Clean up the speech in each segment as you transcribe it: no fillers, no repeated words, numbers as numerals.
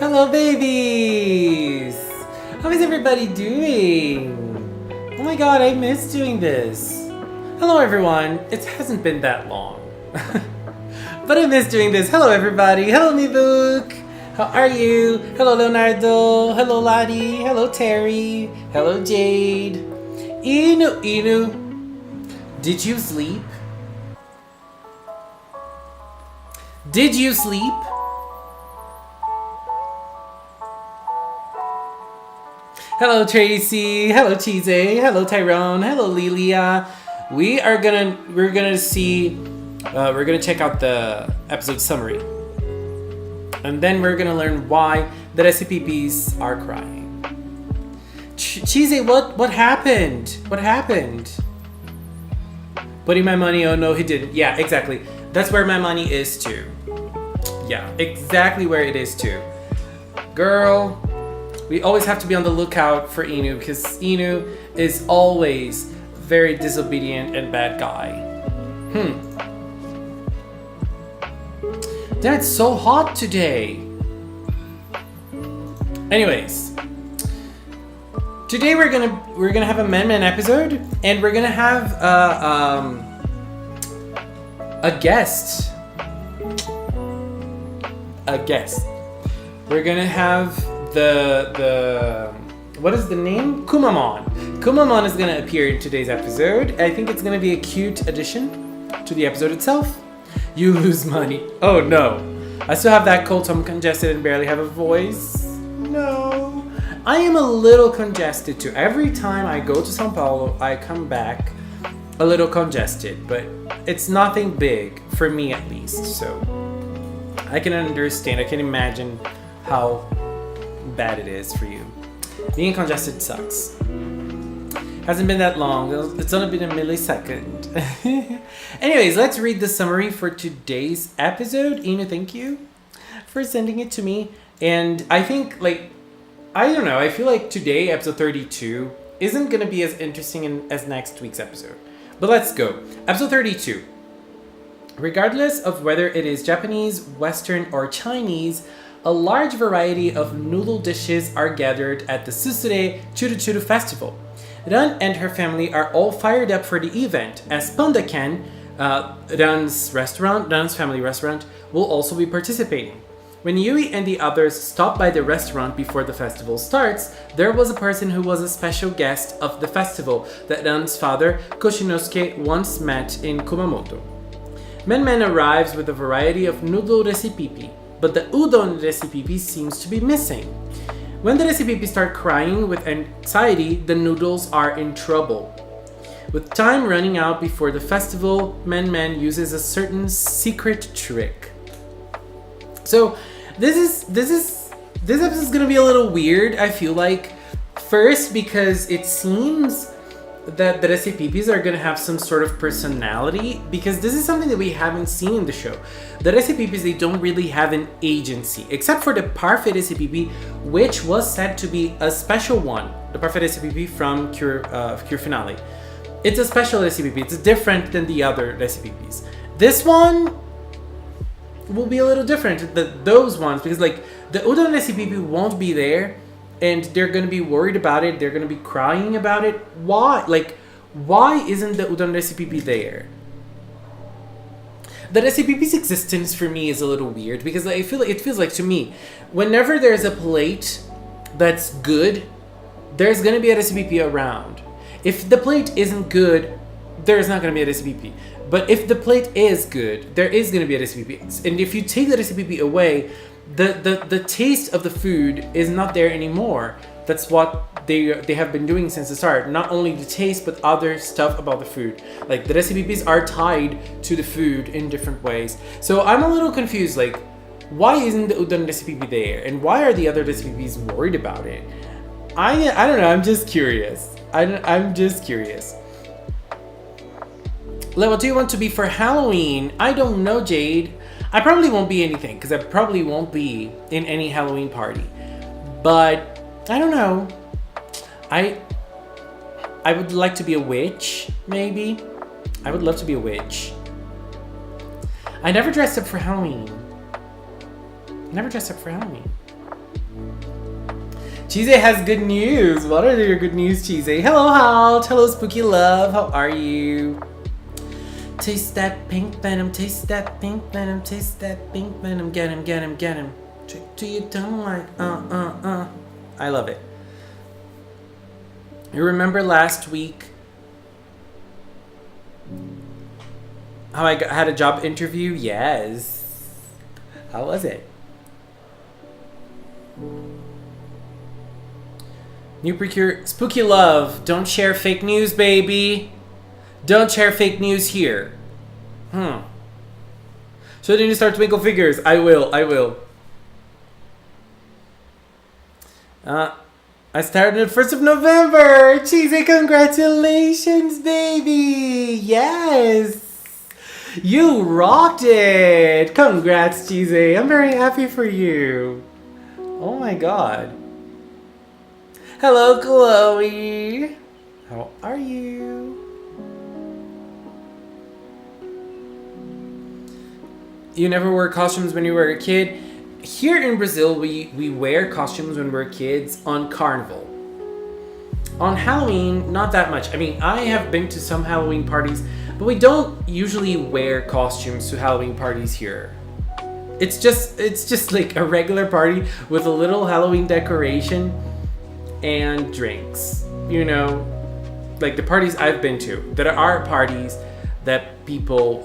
Hello, babies! How is everybody doing? Oh my god, I miss doing this. Hello, everyone. It hasn't been that long. But I miss doing this. Hello, everybody. Hello, Mibook. How are you? Hello, Leonardo. Hello, Lottie. Hello, Terry. Hello, Jade. Inu. Did you sleep? Did you sleep? Hello, Tracy. Hello, Cheese. Hello, Tyrone. Hello, Lilia. We're gonna check out the episode summary, and then we're gonna learn why the SCPPs are crying. Cheese, what happened? What happened? Putting my money? Oh no, he didn't. Yeah, exactly. That's where my money is too. Yeah, exactly where it is too. Girl, we always have to be on the lookout for Inu because Inu is always very disobedient and bad guy. Damn, it's so hot today. Anyways, today we're gonna have a Mem-Mem episode, and we're gonna have a guest. We're gonna have the what is the name? Kumamon. Kumamon is gonna appear in today's episode. I think it's gonna be a cute addition to the episode itself. You lose money. Oh no. I still have that cold, so I'm congested and barely have a voice. No. I am a little congested too. Every time I go to Sao Paulo, I come back a little congested, but it's nothing big for me at least. So I can understand, I can imagine how bad it is for you. Being congested sucks. Hasn't been that long. It's only been a millisecond. Anyways, let's read the summary for today's episode. Ina, thank you for sending it to me. And I think, I don't know, I feel like today, episode 32, isn't going to be as interesting as next week's episode. But let's go. Episode 32. Regardless of whether it is Japanese, Western, or Chinese, a large variety of noodle dishes are gathered at the Susure Churu Churu Festival. Ran and her family are all fired up for the event, as Panda-Ken, Ran's family restaurant, will also be participating. When Yui and the others stop by the restaurant before the festival starts, there was a person who was a special guest of the festival that Ran's father, Koshinosuke, once met in Kumamoto. Mem-Mem arrives with a variety of noodle recipe, but the udon recipe seems to be missing. When the recipe start crying with anxiety, the noodles are in trouble. With time running out before the festival, Mem-Mem uses a certain secret trick. So this episode is gonna be a little weird, I feel like. First, because it seems that the recipes are gonna have some sort of personality, because this is something that we haven't seen in the show. The recipes, they don't really have an agency, except for the parfait recipe, which was said to be a special one. The parfait recipe from Cure Finale. It's a special recipe. It's different than the other recipes. This one will be a little different than those ones, because the udon recipe won't be there. And they're going to be worried about it. They're going to be crying about it. Why? Why isn't the udon recipe there? The recipe's existence for me is a little weird because it feels like to me, whenever there's a plate that's good, there's going to be a recipe around. If the plate isn't good, there's not going to be a recipe. But if the plate is good, there is going to be a recipe. And if you take the recipe away, the taste of the food is not there anymore. That's what they have been doing since the start. Not only the taste, but other stuff about the food. The recipes are tied to the food in different ways. So I'm a little confused. Why isn't the udon recipe there? And why are the other recipes worried about it? I don't know. I'm just curious. I'm just curious. What do you want to be for Halloween? I don't know, Jade. I probably won't be anything, because I probably won't be in any Halloween party. But, I don't know. I would like to be a witch, maybe. I would love to be a witch. I never dressed up for Halloween. Cheesy has good news. What are your good news, Cheesy? Hello, Halt. Hello, Spooky Love. How are you? Taste that pink venom. Taste that pink venom. Taste that pink venom. Get him, get him, get him. Trick to your tongue like I love it. You remember last week how I had a job interview? Yes. How was it? New Precure. Spooky Love. Don't share fake news, baby. Don't share fake news here. So I need to start Twinkle Figures. I will. I started on the 1st of November. Cheesy, congratulations, baby. Yes. You rocked it. Congrats, Cheesy. I'm very happy for you. Oh my god. Hello, Chloe. How are you? You never wore costumes when you were a kid? Here in Brazil, we wear costumes when we're kids on Carnival. On Halloween, not that much. I mean, I have been to some Halloween parties, but we don't usually wear costumes to Halloween parties here. It's just like a regular party with a little Halloween decoration and drinks. You know, like the parties I've been to. There are parties that people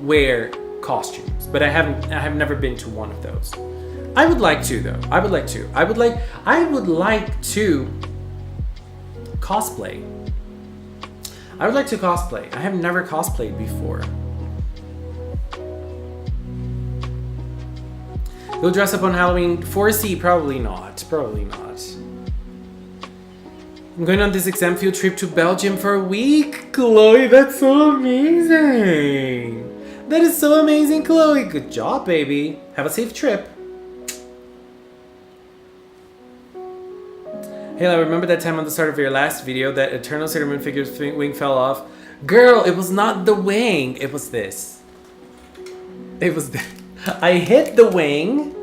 wear costumes, but I have never been to one of those. I would like to though. I would like to cosplay. I would like to cosplay. I have never cosplayed before. You'll dress up on Halloween 4C? Probably not. I'm going on this exam field trip to Belgium for a week. Chloe, that's so amazing. That is so amazing, Chloe. Good job, baby. Have a safe trip. Hey, I remember that time on the start of your last video that Eternal Sailor Moon figure's wing fell off. Girl, it was not the wing. It was this. I hit the wing,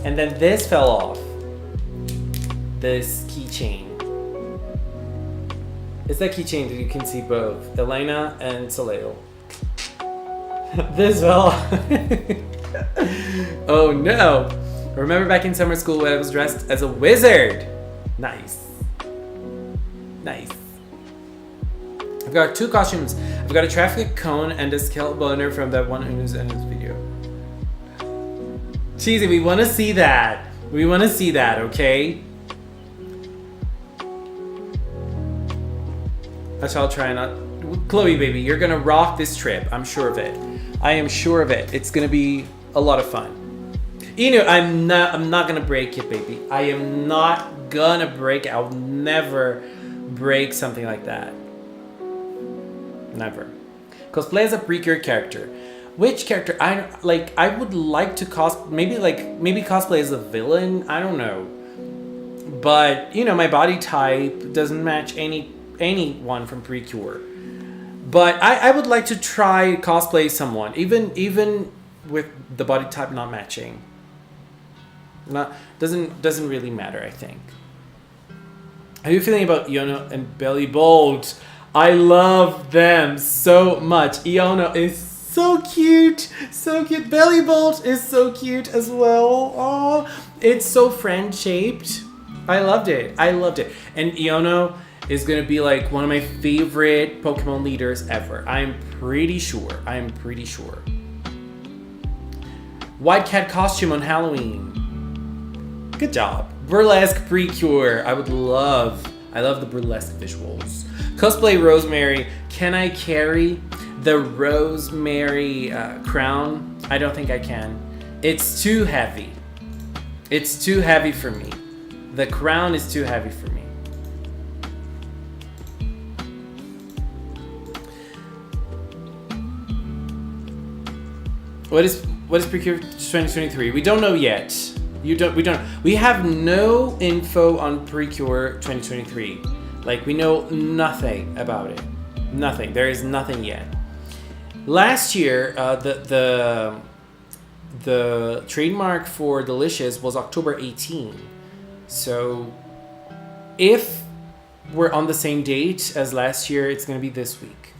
and then this fell off. This keychain. It's that keychain that you can see both Elena and Soleil. This fell off. Oh no. Remember back in summer school when I was dressed as a wizard? Nice. I've got 2 costumes. I've got a traffic cone and a scalp boner from that one Unu's video. Cheesy, we want to see that. Okay? I shall try not. Chloe, baby, you're gonna rock this trip. I'm sure of it. I am sure of it. It's gonna be a lot of fun. Inu, I'm not gonna break it, baby. I am not gonna break it. I'll never break something like that. Never. Cosplay as a Precure character. Which character? I would like to maybe cosplay as a villain. I don't know. But you know, my body type doesn't match anyone from Precure. But I would like to try cosplay someone, even with the body type not matching. Doesn't really matter, I think. How are you feeling about Iono and Belly Bolt? I love them so much. Iono is so cute. Belly Bolt is so cute as well. Oh, it's so friend-shaped. I loved it. And Iono is going to be like one of my favorite Pokemon leaders ever. I'm pretty sure. White cat costume on Halloween. Good job. Burlesque Precure. I love the burlesque visuals. Cosplay Rosemary. Can I carry the Rosemary crown? I don't think I can. It's too heavy. It's too heavy for me. The crown is too heavy for me. What is Precure 2023? We don't know yet. We have no info on Precure 2023. Like, we know nothing about it. Nothing. There is nothing yet. Last year, the trademark for Delicious was October 18. So if we're on the same date as last year, it's going to be this week.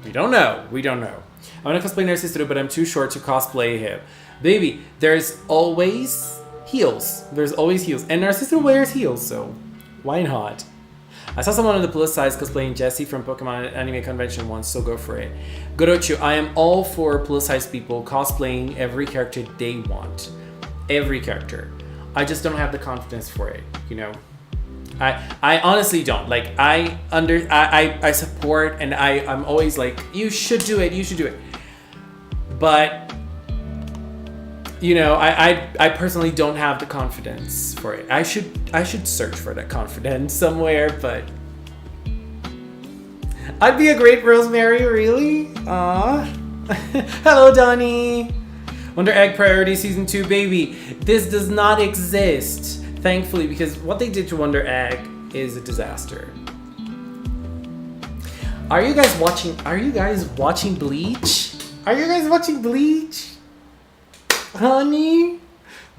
We don't know. I want to cosplay Narciso, but I'm too short to cosplay him. Baby, there's always heels. And Narciso wears heels, so why not? I saw someone on the plus size cosplaying Jessie from Pokemon Anime Convention once, so go for it. Gorochu, I am all for plus size people cosplaying every character they want. Every character. I just don't have the confidence for it, you know? I honestly don't. Like, I support, and I'm always like, you should do it. But, you know, I personally don't have the confidence for it. I should search for that confidence somewhere, but I'd be a great Rosemary, really? Aww. Hello, Donnie. Wonder Egg Priority Season 2, baby. This does not exist, thankfully, because what they did to Wonder Egg is a disaster. Are you guys watching Bleach? Honey?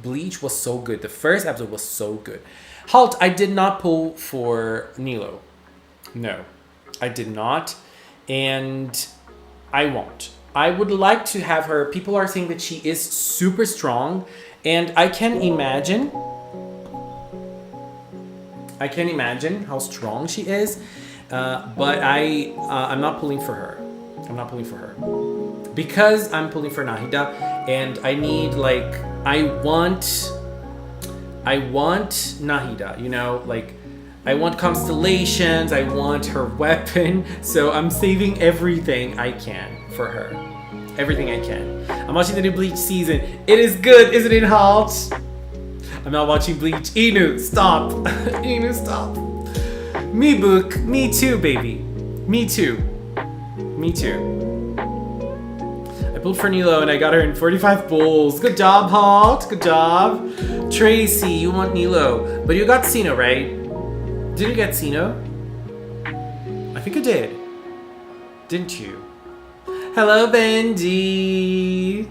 Bleach was so good. The first episode was so good. Halt, I did not pull for Nilo. No, I did not. And I won't. I would like to have her. People are saying that she is super strong. And I can imagine how strong she is. But I'm not pulling for her. Because I'm pulling for Nahida, and I need, like, I want Nahida, you know, like, I want constellations, I want her weapon, so I'm saving everything I can for her. Everything I can. I'm watching the new Bleach season. It is good, isn't it, Halt? I'm not watching Bleach. Inu, stop. Inu, stop. Me book. Me too, baby. Me too. I pulled for Nilo and I got her in 45 pulls. Good job, Halt. Good job. Tracy, you want Nilo. But you got Sino, right? Did you get Sino? I think I did. Didn't you? Hello, Bendy.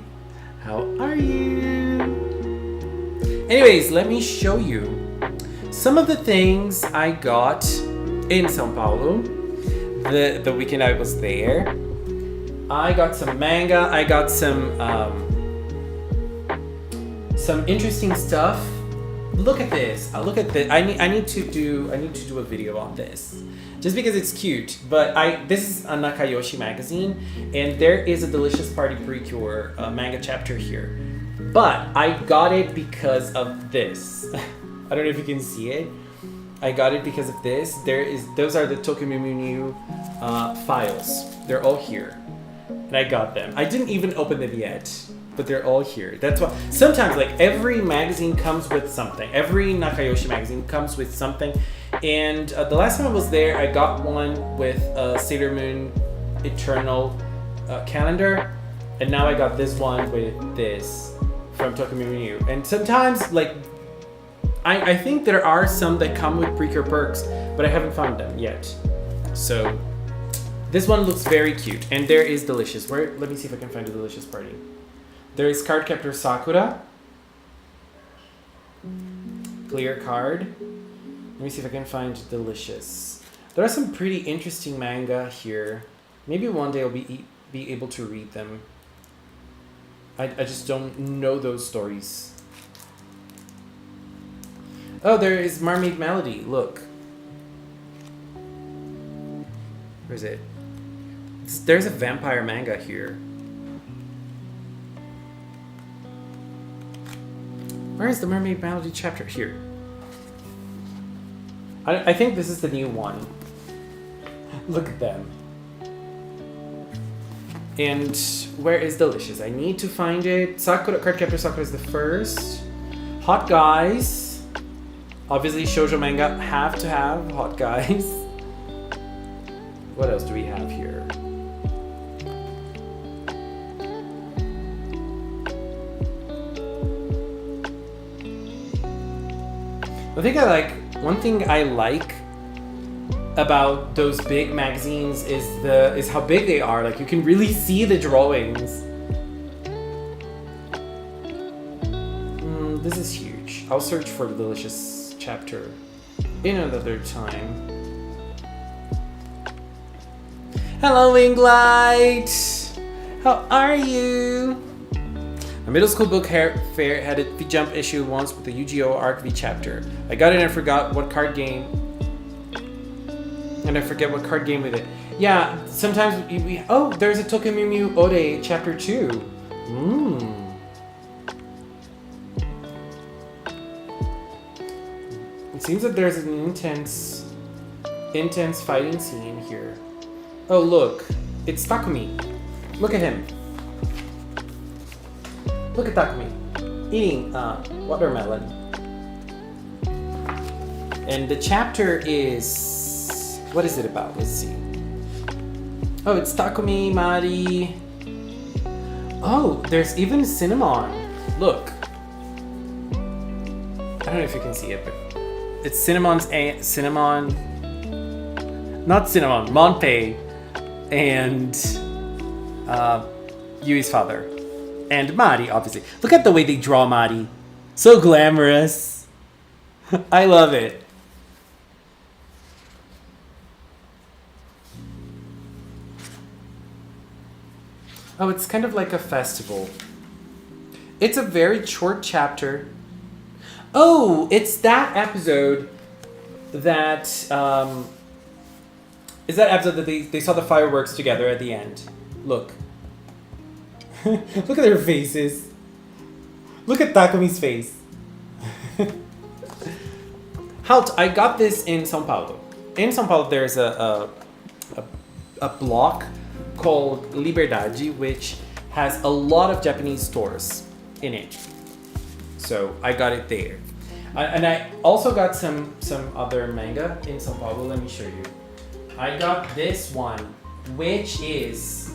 How are you? Anyways, let me show you some of the things I got in São Paulo the weekend I was there. I got some manga. I got some interesting stuff. Look at this. Look at this. I need to do a video on this, just because it's cute. But this is a Nakayoshi magazine, and there is a Delicious Party Precure manga chapter here. But I got it because of this. I don't know if you can see it. I got it because of this. Those are the Tokimimu files. They're all here. And I got them. I didn't even open them yet, but they're all here. That's why sometimes, like, every magazine comes with something. Every Nakayoshi magazine comes with something. And the last time I was there, I got one with Sailor Moon Eternal calendar. And now I got this one with this from Tokimimu. And sometimes, like, I think there are some that come with Precure perks, but I haven't found them yet. So this one looks very cute, and there is Delicious. Let me see if I can find a Delicious Party. There is Cardcaptor Sakura. Clear card. Let me see if I can find Delicious. There are some pretty interesting manga here. Maybe one day I'll be able to read them. I just don't know those stories. Oh, there is Mermaid Melody. Look. Where is it? There's a vampire manga here. Where is the Mermaid Melody chapter? Here. I think this is the new one. Look at them. And where is Delicious? I need to find it. Sakura, Cardcaptor Sakura is the first. Hot Guys. Obviously, shoujo manga have to have hot guys. What else do we have here? One thing I like about those big magazines is how big they are. Like, you can really see the drawings. This is huge. I'll search for the delicious chapter in another time. Hello, Winglight! How are you? My middle school book fair had a V-Jump issue once with the Yu-Gi-Oh! Arc V chapter. I got it and I forgot what card game. And I forget what card game with it. Yeah, sometimes oh, there's a Tokemimu Ode chapter 2. It seems that there's an intense fighting scene here. Oh, look. It's Takumi. Look at him. Look at Takumi. Eating watermelon. And the chapter is... What is it about? Let's see. Oh, it's Takumi, Mari. Oh, there's even Cinnamon. Look. I don't know if you can see it, but... It's Monpei, and Yui's father. And Mari, obviously. Look at the way they draw Mari. So glamorous. I love it. Oh, it's kind of like a festival. It's a very short chapter. Oh, it's that episode that is that episode that they saw the fireworks together at the end. Look. Look at their faces. Look at Takumi's face. I got this in São Paulo. In São Paulo, there's a block called Liberdade, which has a lot of Japanese stores in it. So I got it there. And I also got some other manga in São Paulo. Let me show you. I got this one, which is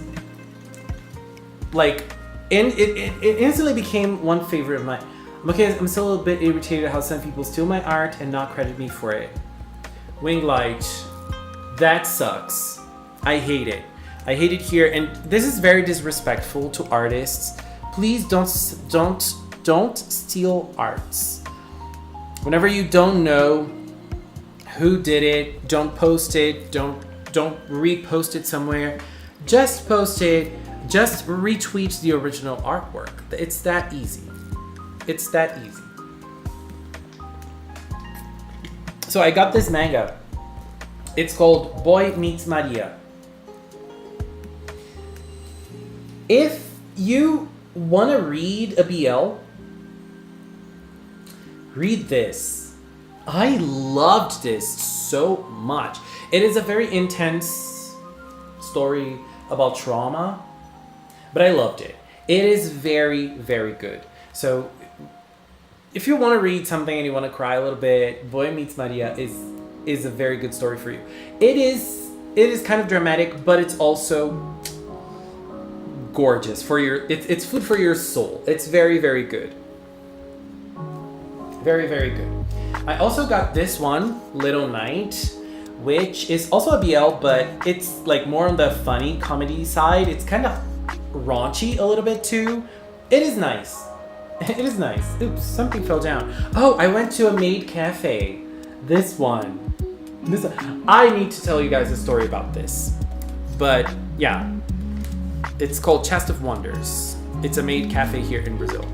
like, it instantly became one favorite of mine. Okay, I'm still a bit irritated how some people steal my art and not credit me for it. Winglight, that sucks. I hate it. I hate it here, and this is very disrespectful to artists. Please don't steal arts. Whenever you don't know who did it, don't post it, don't repost it somewhere. Just post it, just retweet the original artwork. It's that easy. It's that easy. So I got this manga. It's called Boy Meets Maria. If you want to read a BL, read this. I loved this so much. It is a very intense story about trauma, but I loved it. It is very, very good. So if you want to read something and you want to cry a little bit, Boy Meets Maria is a very good story for you. It is kind of dramatic, but it's also gorgeous for your it's food for your soul. It's very, very good. Very, very good. I also got this one, Little Night, which is also a BL, but it's like more on the funny comedy side. It's kind of raunchy a little bit too. It is nice. It is nice. Oops, something fell down. Oh, I went to a maid cafe. This one. I need to tell you guys a story about this. But yeah. It's called Chest of Wonders. It's a maid cafe here in Brazil.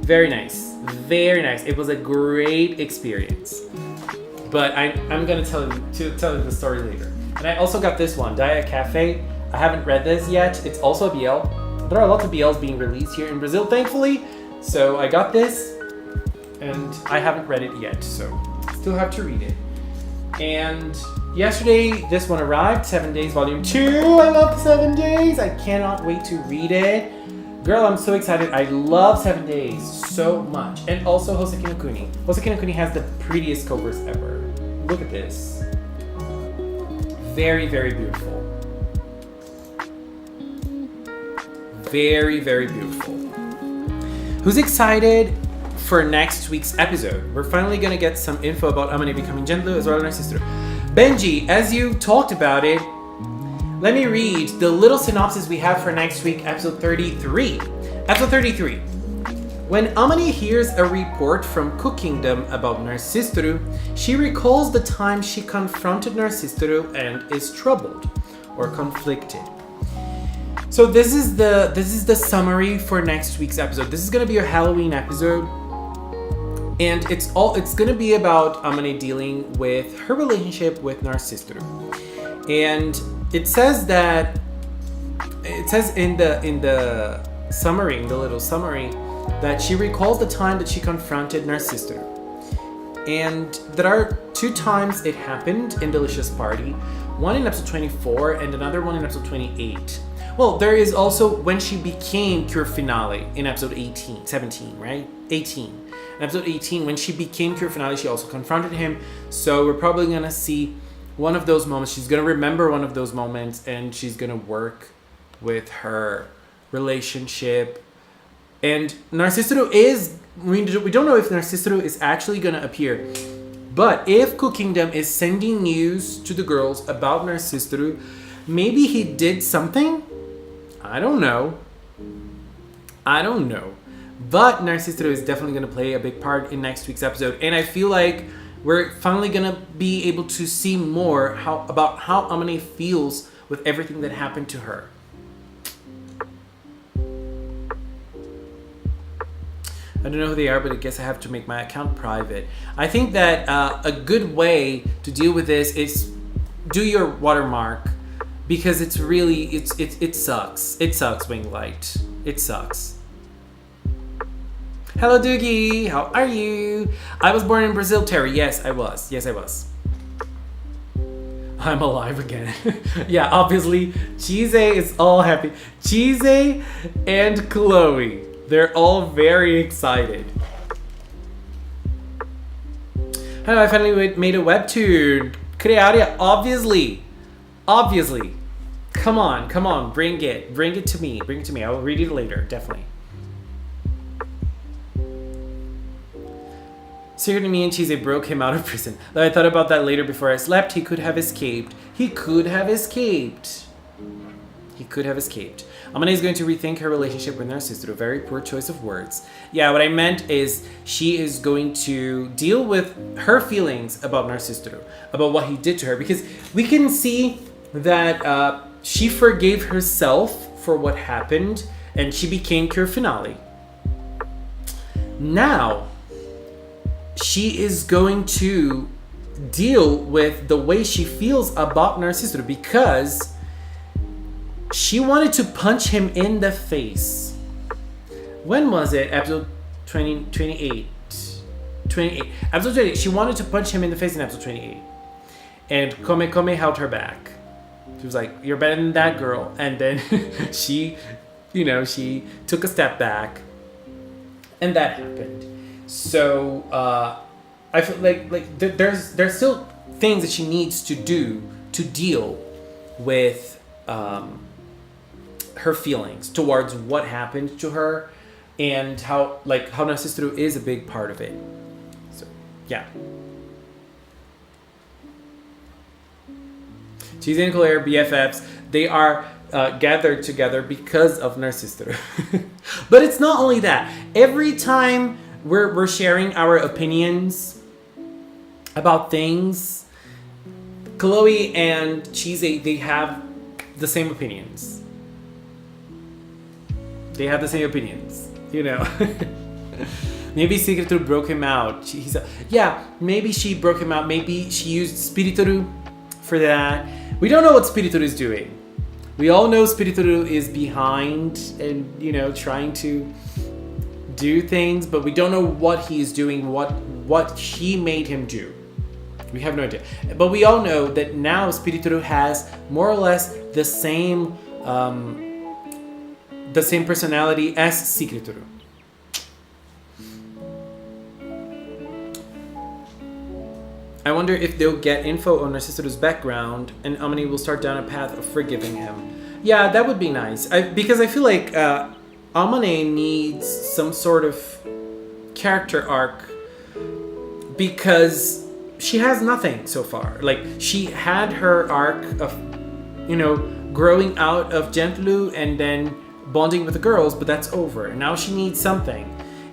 Very nice. Very nice. It was a great experience. But I'm gonna tell you the story later. And I also got this one, Dia Cafe. I haven't read this yet. It's also a BL. There are lots of BLs being released here in Brazil, thankfully. So I got this, and I haven't read it yet, so still have to read it. And yesterday, this one arrived, 7 Days Volume 2. I love 7 Days. I cannot wait to read it. Girl, I'm so excited. I love 7 Days so much. And also Hoseki no Kuni. Hoseki no Kuni has the prettiest covers ever. Look at this. Very, very beautiful. Very, very beautiful. Who's excited for next week's episode? We're finally gonna get some info about Amane becoming Gentlu as well as our sister. Benji, as you talked about it, let me read the little synopsis we have for next week, episode 33. Episode 33. When Amane hears a report from Cookingdom about Narcisteru, she recalls the time she confronted Narcisteru and is troubled or conflicted. So this is the summary for next week's episode. This is gonna be a Halloween episode, and it's gonna be about Amane dealing with her relationship with Narcisteru. And it says in the summary, in the little summary, that she recalls the time that she confronted Narcisteru. And there are 2 times it happened in Delicious Party. One in episode 24 and another one in episode 28. Well, there is also when she became Cure Finale in episode 17, right? 18. In episode 18, when she became Cure Finale, she also confronted him. So we're probably going to see one of those moments. She's going to remember one of those moments, and she's going to work with her relationship. And Narcisteru we don't know if Narcisteru is actually going to appear. But if Cookingdom is sending news to the girls about Narcisteru, maybe he did something. I don't know. But Narcisteru is definitely going to play a big part in next week's episode. And I feel like we're finally going to be able to see more about how Amane feels with everything that happened to her. I don't know who they are, but I guess I have to make my account private. I think that a good way to deal with this is do your watermark, because it's really, it sucks. It sucks, Winglight. It sucks. Hello, Doogie. How are you? I was born in Brazil, Terry. Yes, I was. I'm alive again. Yeah, obviously, Chise is all happy. Chise and Chloe. They're all very excited. Hello, I finally made a webtoon. Crearia, obviously. Come on, bring it to me. I will read it later, definitely. Secretly, me and Chise broke him out of prison. Though I thought about that later before I slept. He could have escaped. Amane is going to rethink her relationship with Narcisteru. Very poor choice of words. Yeah, what I meant is she is going to deal with her feelings about Narcisteru, about what he did to her, because we can see that she forgave herself for what happened, and she became Cure Finale. Now, she is going to deal with the way she feels about Narcisteru, because she wanted to punch him in the face. When was it? Episode 28. Episode 28. She wanted to punch him in the face in episode 28. And Kome held her back. She was like, you're better than that, girl. And then she took a step back. And that happened. So, I feel like there's still things that she needs to do to deal with her feelings towards what happened to her, and how Narcisteru is a big part of it. So yeah. Chise and Chloe are BFFs. They are gathered together because of Narcisteru. But it's not only that. Every time we're sharing our opinions about things, Chloe and Chise, they have the same opinions. Maybe Secretru broke him out. Maybe she broke him out. Maybe she used Spiritoru for that. We don't know what Spiritoru is doing. We all know Spiritoru is behind and, trying to do things, but we don't know what he is doing, what she made him do. We have no idea. But we all know that now Spiritoru has more or less the same personality as Secretru. I wonder if they'll get info on Narcisteru's background and Amane will start down a path of forgiving him. Yeah, that would be nice. Because I feel like Amane needs some sort of character arc, because she has nothing so far. Like, she had her arc of, growing out of Gentlu and then bonding with the girls, but that's over. Now she needs something.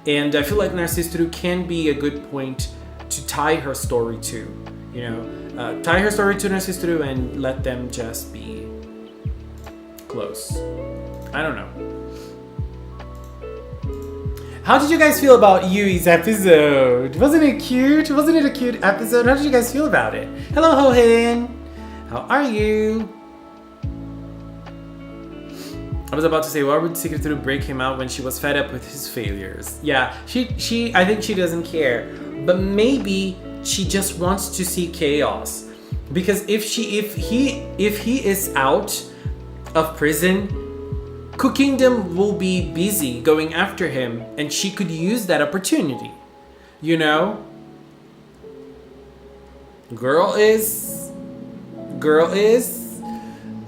And I feel like Narcistru can be a good point to tie her story to. Tie her story to Narcistru and let them just be close. I don't know. How did you guys feel about Yui's episode? Wasn't it cute? Wasn't it a cute episode? How did you guys feel about it? Hello, Hohin. How are you? I was about to say, why would Secretary break him out when she was fed up with his failures? Yeah, I think she doesn't care. But maybe she just wants to see chaos. Because if he is out of prison, Cook Kingdom will be busy going after him, and she could use that opportunity.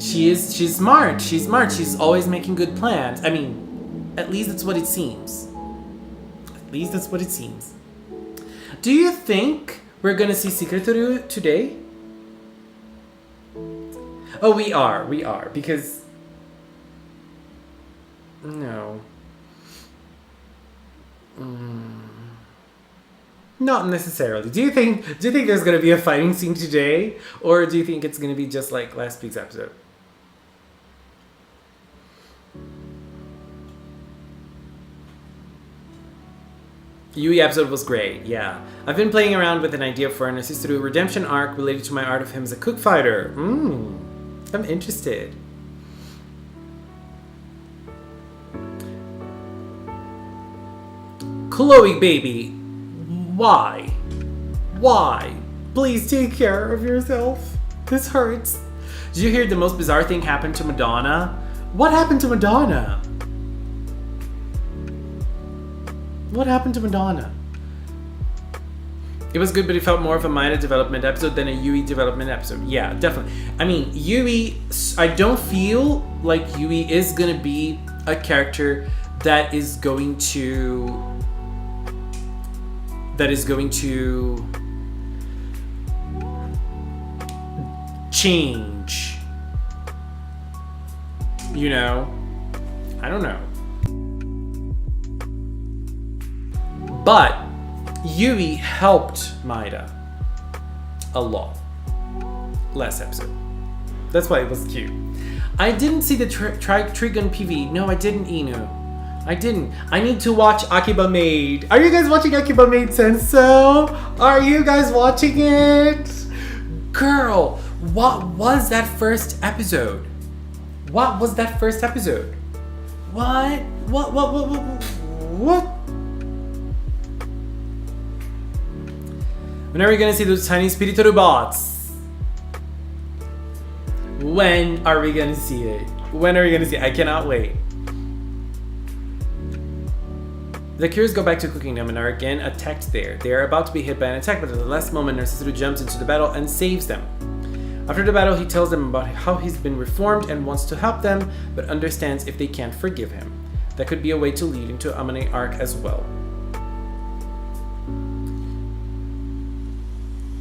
She's smart. She's always making good plans. I mean, at least that's what it seems. Do you think we're gonna see Secretary today? Oh, we are, because... No. Not necessarily. Do you think there's gonna be a fighting scene today? Or do you think it's gonna be just like last week's episode? Yui episode was great, yeah. I've been playing around with an idea for an Narcistru redemption arc related to my art of him as a cook fighter. I'm interested. Chloe, baby. Why? Please take care of yourself. This hurts. Did you hear the most bizarre thing happened to Madonna? What happened to Madonna? It was good, but it felt more of a Maida development episode than a Yui development episode. Yeah, definitely. I mean, Yui, I don't feel like Yui is going to be a character that is going to change. I don't know. But Yui helped Maida a lot last episode. That's why it was cute. I didn't see the Trigun PV. No, I didn't, Inu. I didn't. I need to watch Akiba Maid. Are you guys watching Akiba Maid Senso? Are you guys watching it? Girl, what was that first episode? What? When are we gonna see those tiny Spiritoru bots? When are we gonna see it? I cannot wait. The Cures go back to Cooking Kingdom and are again attacked there. They are about to be hit by an attack, but at the last moment, Narcissisru jumps into the battle and saves them. After the battle, he tells them about how he's been reformed and wants to help them, but understands if they can't forgive him. That could be a way to lead into Amane arc as well.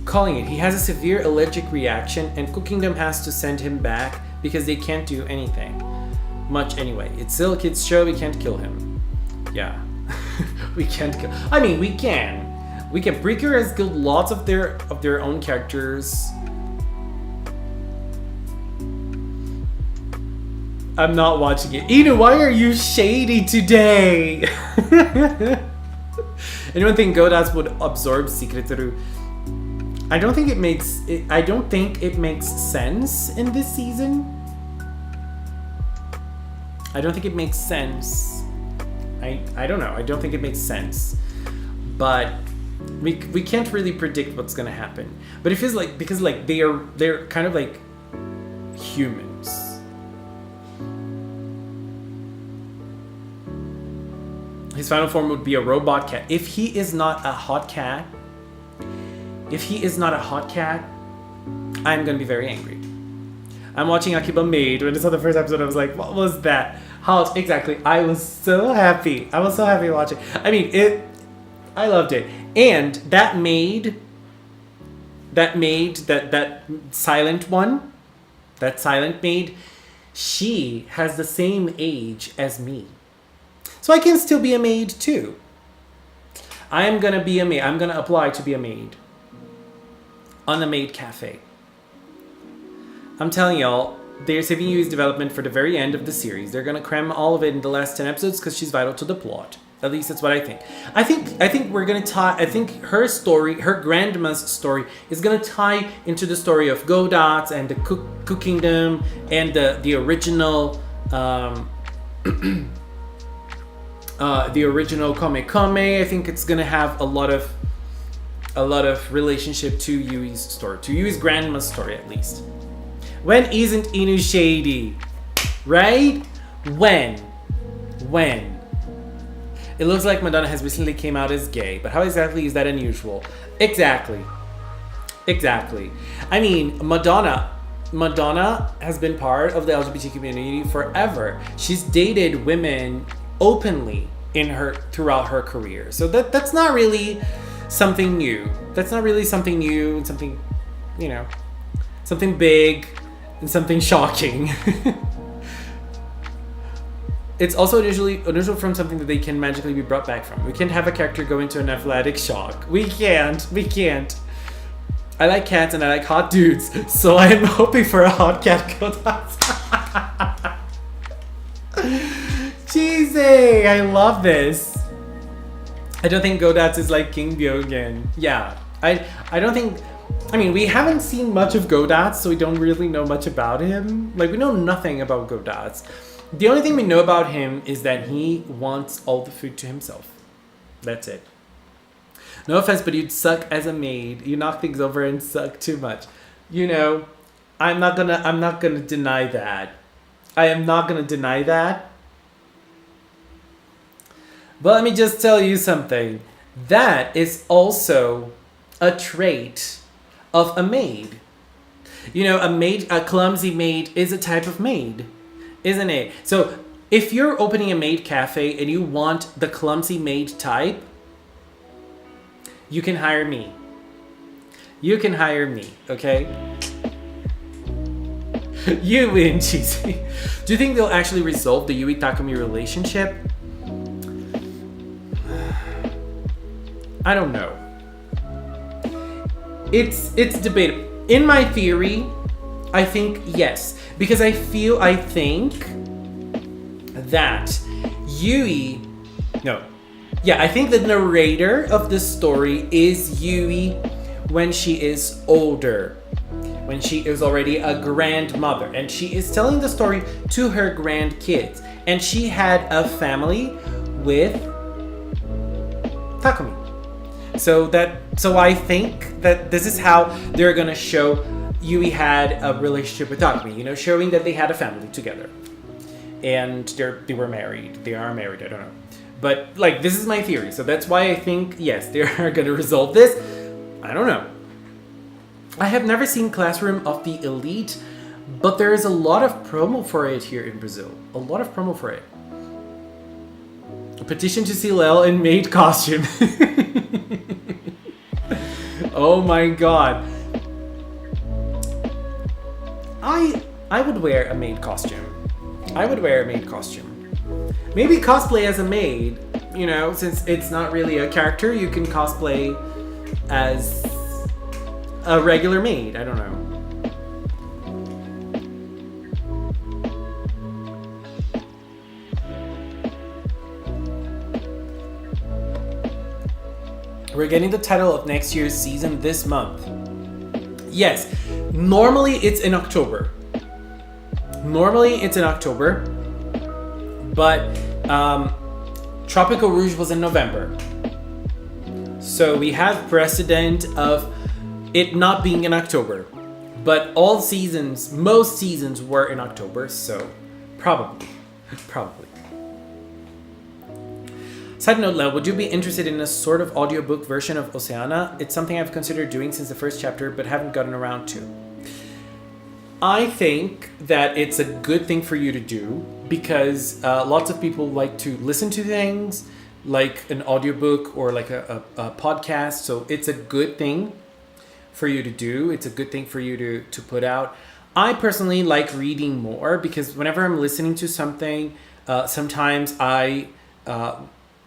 Calling it, he has a severe allergic reaction and Cook Kingdom has to send him back because they can't do anything. Much anyway. It's still a kid's show, we can't kill him. Yeah. We can't kill... I mean, we can. Breaker has killed lots of their own characters. I'm not watching it. Inu, why are you shady today? Anyone think Godas would absorb Secretary? I don't think it makes sense in this season. I don't think it makes sense. I don't know. I don't think it makes sense. But we can't really predict what's gonna happen. But it feels like because like they're kind of like humans. His final form would be a robot cat. If he is not a hot cat, I'm gonna be very angry. I'm watching Akiba Maid. When I saw the first episode, I was like, what was that? How exactly? I was so happy. Watching. I mean, I loved it. And that silent maid, she has the same age as me. So I can still be a maid too. I am gonna be a maid. I'm gonna apply to be a maid on a maid cafe. I'm telling y'all, they're saving Yui's development for the very end of the series. They're gonna cram all of it in the last 10 episodes because she's vital to the plot. At least that's what I think. I think we're gonna tie. I think her story, her grandma's story, is gonna tie into the story of Godats and the Cookingdom and the original, the original Kome Kome. I think it's gonna have a lot of relationship to Yui's story, to Yui's grandma's story at least. When isn't Inu shady, right? When? It looks like Madonna has recently came out as gay, but how exactly is that unusual? Exactly. I mean, Madonna has been part of the LGBT community forever. She's dated women openly throughout her career. So that's not really something new. That's not really something new and something, something big and something shocking. It's also unusual from something that they can magically be brought back from. We can't have a character go into an athletic shock. We can't. I like cats and I like hot dudes, so I am hoping for a hot cat Godats. Cheesy! I love this. I don't think Godats is like King Byogen. Yeah. I don't think... I mean, we haven't seen much of Godats, so we don't really know much about him. Like, we know nothing about Godats. The only thing we know about him is that he wants all the food to himself. That's it. No offense, but you'd suck as a maid. You knock things over and suck too much. I'm not gonna deny that. I am not gonna deny that. But let me just tell you something. That is also a trait of a maid. A clumsy maid is a type of maid. Isn't it? So if you're opening a maid cafe and you want the clumsy maid type, you can hire me. Okay? You win, Cheesy. Do you think they'll actually resolve the Yui Takumi relationship? I don't know. It's debatable. In my theory, I think yes. Because I think that Yui... No. Yeah, I think the narrator of the story is Yui when she is older. When she is already a grandmother. And she is telling the story to her grandkids. And she had a family with Takumi. So I think that this is how they're gonna show Yui had a relationship with Takumi, showing that they had a family together. And they were married. They are married, I don't know. But, this is my theory. So that's why I think, yes, they are going to resolve this. I don't know. I have never seen Classroom of the Elite, but there is a lot of promo for it here in Brazil. A lot of promo for it. A petition to see Lel in maid costume. Oh my god. I would wear a maid costume. Maybe cosplay as a maid, since it's not really a character, you can cosplay as a regular maid. I don't know. We're getting the title of next year's season this month. Yes, normally it's in October. But Tropical Rouge was in November. So we have precedent of it not being in October. But most seasons were in October, so probably. Side note, Lel, would you be interested in a sort of audiobook version of Oceana? It's something I've considered doing since the first chapter, but haven't gotten around to. I think that it's a good thing for you to do because lots of people like to listen to things like an audiobook or like a podcast. So it's a good thing for you to do. It's a good thing for you to put out. I personally like reading more because whenever I'm listening to something, sometimes I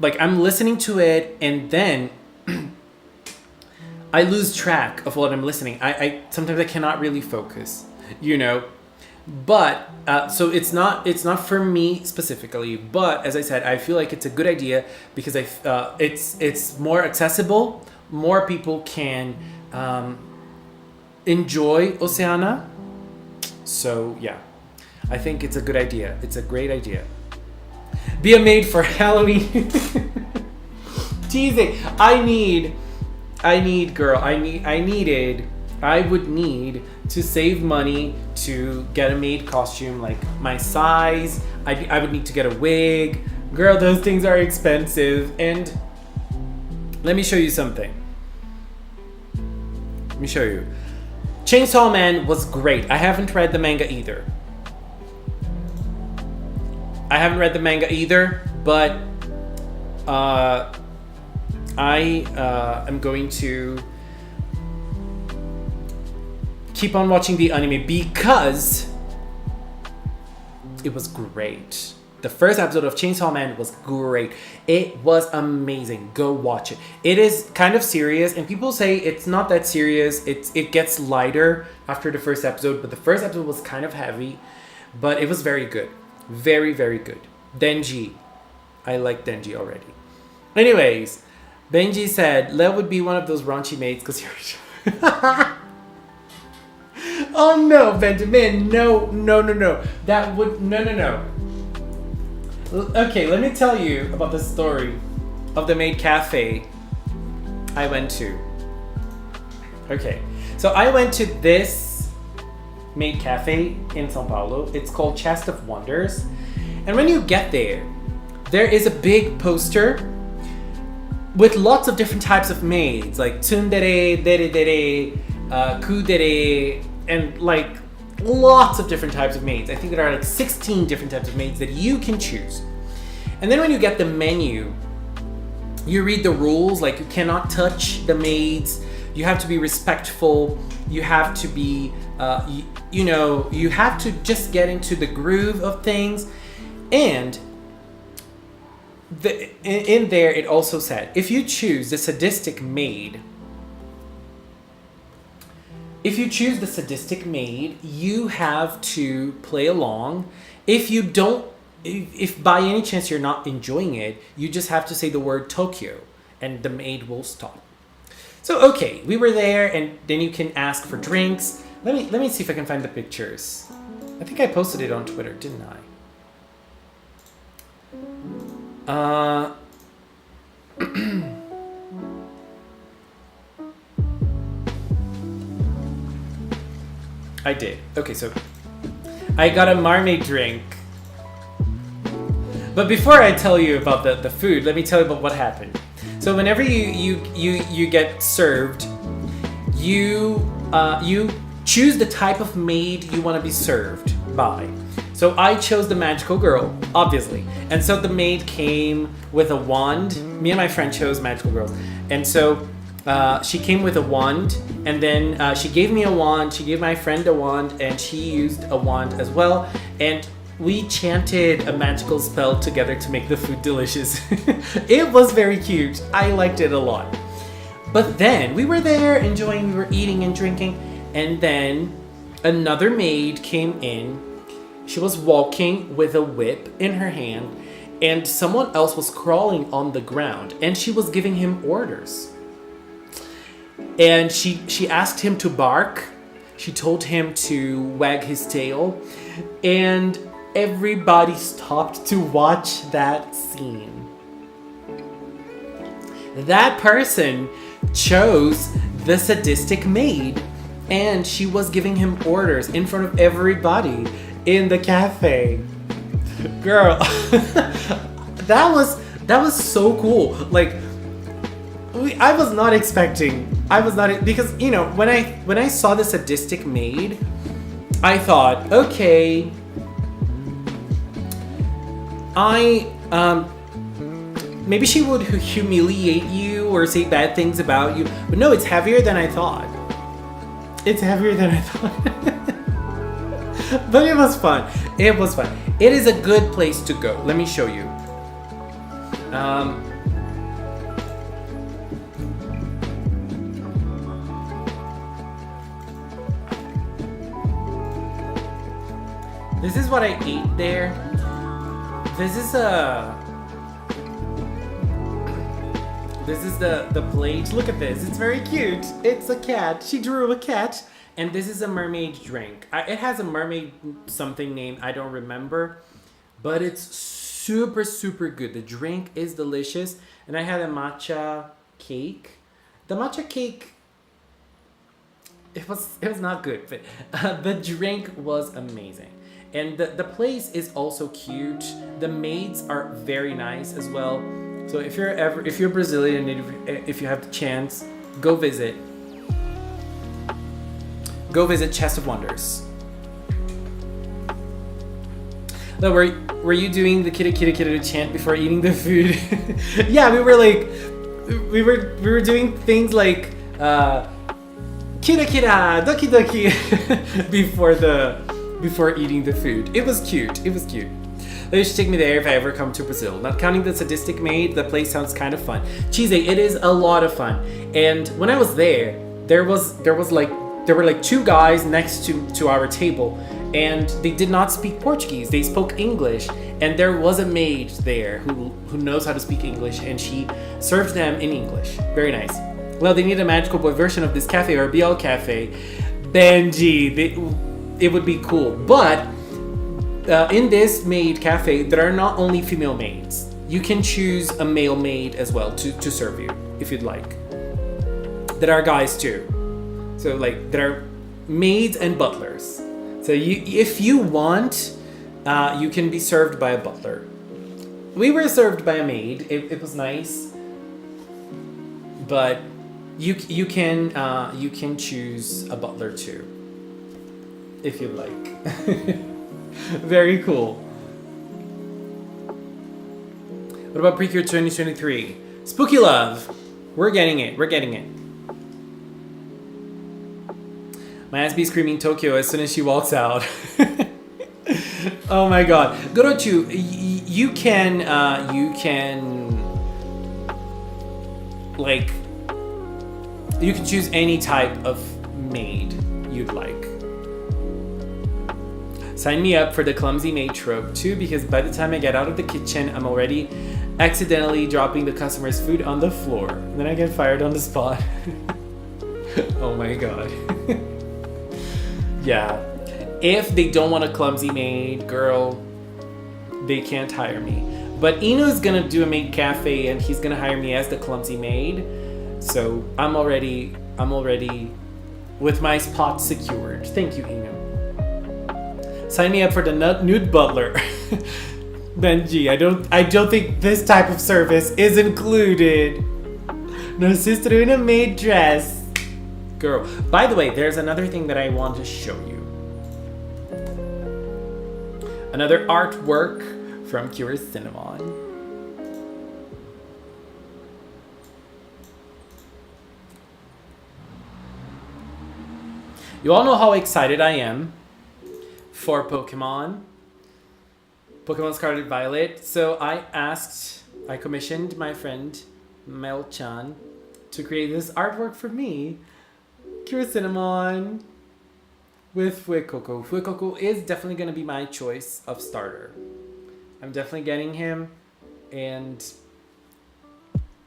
like I'm listening to it and then I lose track of what I'm listening. I sometimes I cannot really focus, you know. But so it's not for me specifically. But as I said, I feel like it's a good idea because it's more accessible. More people can enjoy Oceana. So yeah, I think it's a good idea. It's a great idea. Be a maid for Halloween. Teasing. I would need to save money to get a maid costume like my size. I would need to get a wig. Girl, those things are expensive. And let me show you something. Let me show you. Chainsaw Man was great. I haven't read the manga either. But I am going to keep on watching the anime because it was great. The first episode of Chainsaw Man was great. It was amazing. Go watch it. It is kind of serious, and people say it's not that serious. It gets lighter after the first episode, but the first episode was kind of heavy, but it was very good. Very, very good. Denji. I like Denji already. Anyways, Benji said, Lev would be one of those raunchy maids because you're... Oh no, Benjamin. No. That would... No. Okay, let me tell you about the story of the maid cafe I went to. Okay, so I went to this maid cafe in São Paulo. It's called Chest of Wonders. And when you get there, there is a big poster with lots of different types of maids, like tsundere, dere, kudere, and like lots of different types of maids. I think there are like 16 different types of maids that you can choose. And then when you get the menu, you read the rules, like you cannot touch the maids, you have to be respectful, you have to be, you have to just get into the groove of things. And in there it also said, if you choose the sadistic maid, you have to play along. If by any chance you're not enjoying it, you just have to say the word Tokyo and the maid will stop. So okay, we were there, and then you can ask for drinks. Let me see if I can find the pictures. I think I posted it on Twitter, didn't I? I did. Okay, so I got a marmite drink. But before I tell you about the food, let me tell you about what happened. So whenever you get served, you choose the type of maid you want to be served by. So I chose the magical girl, obviously. And so the maid came with a wand. Me and my friend chose magical girls. And so she came with a wand, and then she gave me a wand, she gave my friend a wand, and she used a wand as well. And we chanted a magical spell together to make the food delicious. It was very cute. I liked it a lot. But then we were there enjoying, we were eating and drinking, and then another maid came in. She was walking with a whip in her hand, and someone else was crawling on the ground, and she was giving him orders. And she asked him to bark. She told him to wag his tail, and everybody stopped to watch that scene. That person chose the sadistic maid, and she was giving him orders in front of everybody in the cafe. Girl, that was so cool. Like, I was not expecting. Because, you know, when I saw the sadistic maid, I thought, okay, maybe she would humiliate you or say bad things about you. But no, it's heavier than I thought. But it was fun. It is a good place to go. Let me show you. This is what I ate there. This is the plate. Look at this. It's very cute. It's a cat. She drew a cat. And this is a mermaid drink. It has a mermaid something name. I don't remember. But it's super, super good. The drink is delicious. And I had a matcha cake. The matcha cake, it was not good. But the drink was amazing. And the place is also cute. The maids are very nice as well. So if you're Brazilian and if you have the chance, go visit Chest of Wonders. No, were you doing the kitty kitty kitty chant before eating the food? Yeah, we were doing things like kira kira doki doki before eating the food. It was cute. They should take me there if I ever come to Brazil. Not counting the sadistic maid, the place sounds kind of fun. Cheesy, it is a lot of fun. And when I was there were like two guys next to our table, and they did not speak Portuguese. They spoke English, and there was a maid there who knows how to speak English, and she served them in English. Very nice. Well, they need a magical boy version of this cafe or BL cafe. Benji, it would be cool. But in this maid cafe, there are not only female maids. You can choose a male maid as well to serve you if you'd like. There are guys too. So like there are maids and butlers. So if you want, you can be served by a butler. We were served by a maid. It was nice, but you can choose a butler too, if you like. Very cool. What about Precure 2023? Spooky Love. We're getting it. My ass be screaming Tokyo as soon as she walks out. Oh my god. Gorochu, you can choose any type of maid you'd like. Sign me up for the clumsy maid trope too, because by the time I get out of the kitchen, I'm already accidentally dropping the customer's food on the floor. And then I get fired on the spot. Oh my god. Yeah. If they don't want a clumsy maid, girl, they can't hire me. But Inu's gonna do a maid cafe and he's gonna hire me as the clumsy maid. So I'm already with my spot secured. Thank you, Inu. Sign me up for the nude butler. Benji, I don't think this type of service is included. No sister in a maid dress. Girl. By the way, there's another thing that I want to show you. Another artwork from Cure Cinnamon. You all know how excited I am for Pokemon Scarlet Violet. So I commissioned my friend Mel-chan to create this artwork for me. Cure Cinnamon with Fuecoco. Fuecoco is definitely going to be my choice of starter. I'm definitely getting him, and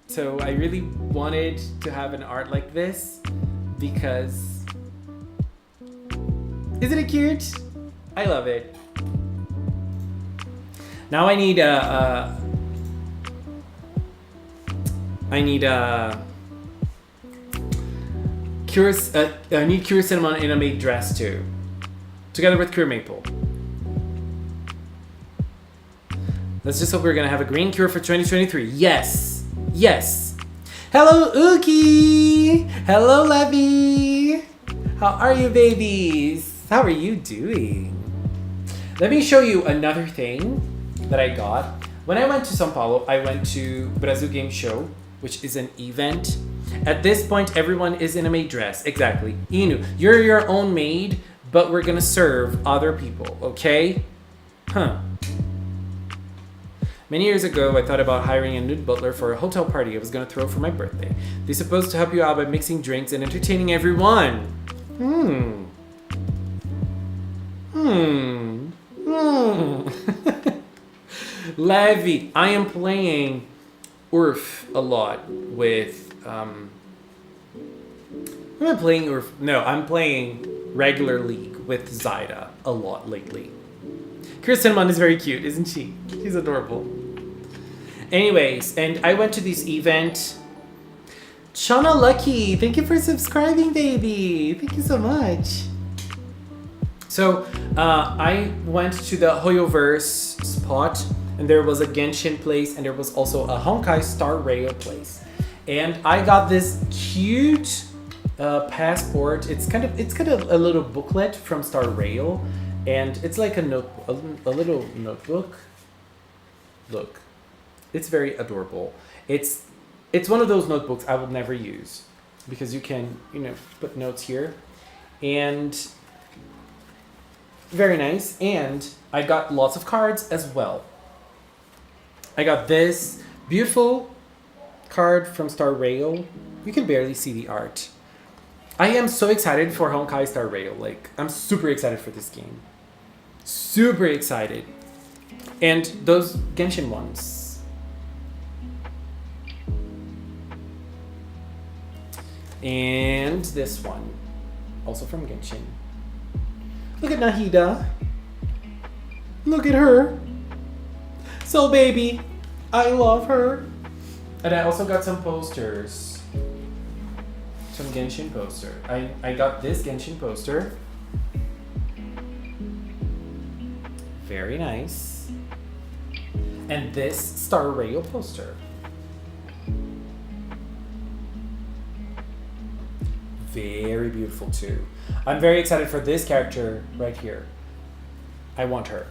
so I really wanted to have an art like this because isn't it cute? I love it. Now I need Cure Cinnamon in a maid dress too, together with Cure Maple. Let's just hope we're gonna have a green Cure for 2023. Yes. Hello, Uki. Hello, Levy. How are you, babies? How are you doing? Let me show you another thing that I got. When I went to São Paulo, I went to Brazil Game Show, which is an event. At this point, everyone is in a maid dress. Exactly. Inu, you're your own maid, but we're gonna serve other people, okay? Huh. Many years ago, I thought about hiring a nude butler for a hotel party I was gonna throw for my birthday. They're supposed to help you out by mixing drinks and entertaining everyone. Levi. I am playing Urf a lot with. I'm not playing Urf. No, I'm playing regular League with Zyda a lot lately. Kirsten Munn is very cute, isn't she? She's adorable. Anyways, and I went to this event. Shauna Lucky, thank you for subscribing, baby. Thank you so much. So, I went to the Hoyoverse spot, and there was a Genshin place, and there was also a Honkai Star Rail place. And I got this cute passport. It's got a little booklet from Star Rail, and it's like a little notebook. Look, it's very adorable. It's one of those notebooks I will never use because you can, put notes here, and very nice. And I got lots of cards as well. I got this beautiful card from Star Rail. You can barely see the art. I am so excited for Honkai Star Rail. Like, I'm super excited for this game. Super excited. And those Genshin ones. And this one. Also from Genshin. Look at Nahida. Look at her. So baby, I love her. And I also got some posters. Some Genshin poster. I got this Genshin poster. Very nice. And this Star Rail poster. Very beautiful too. I'm very excited for this character right here. I want her.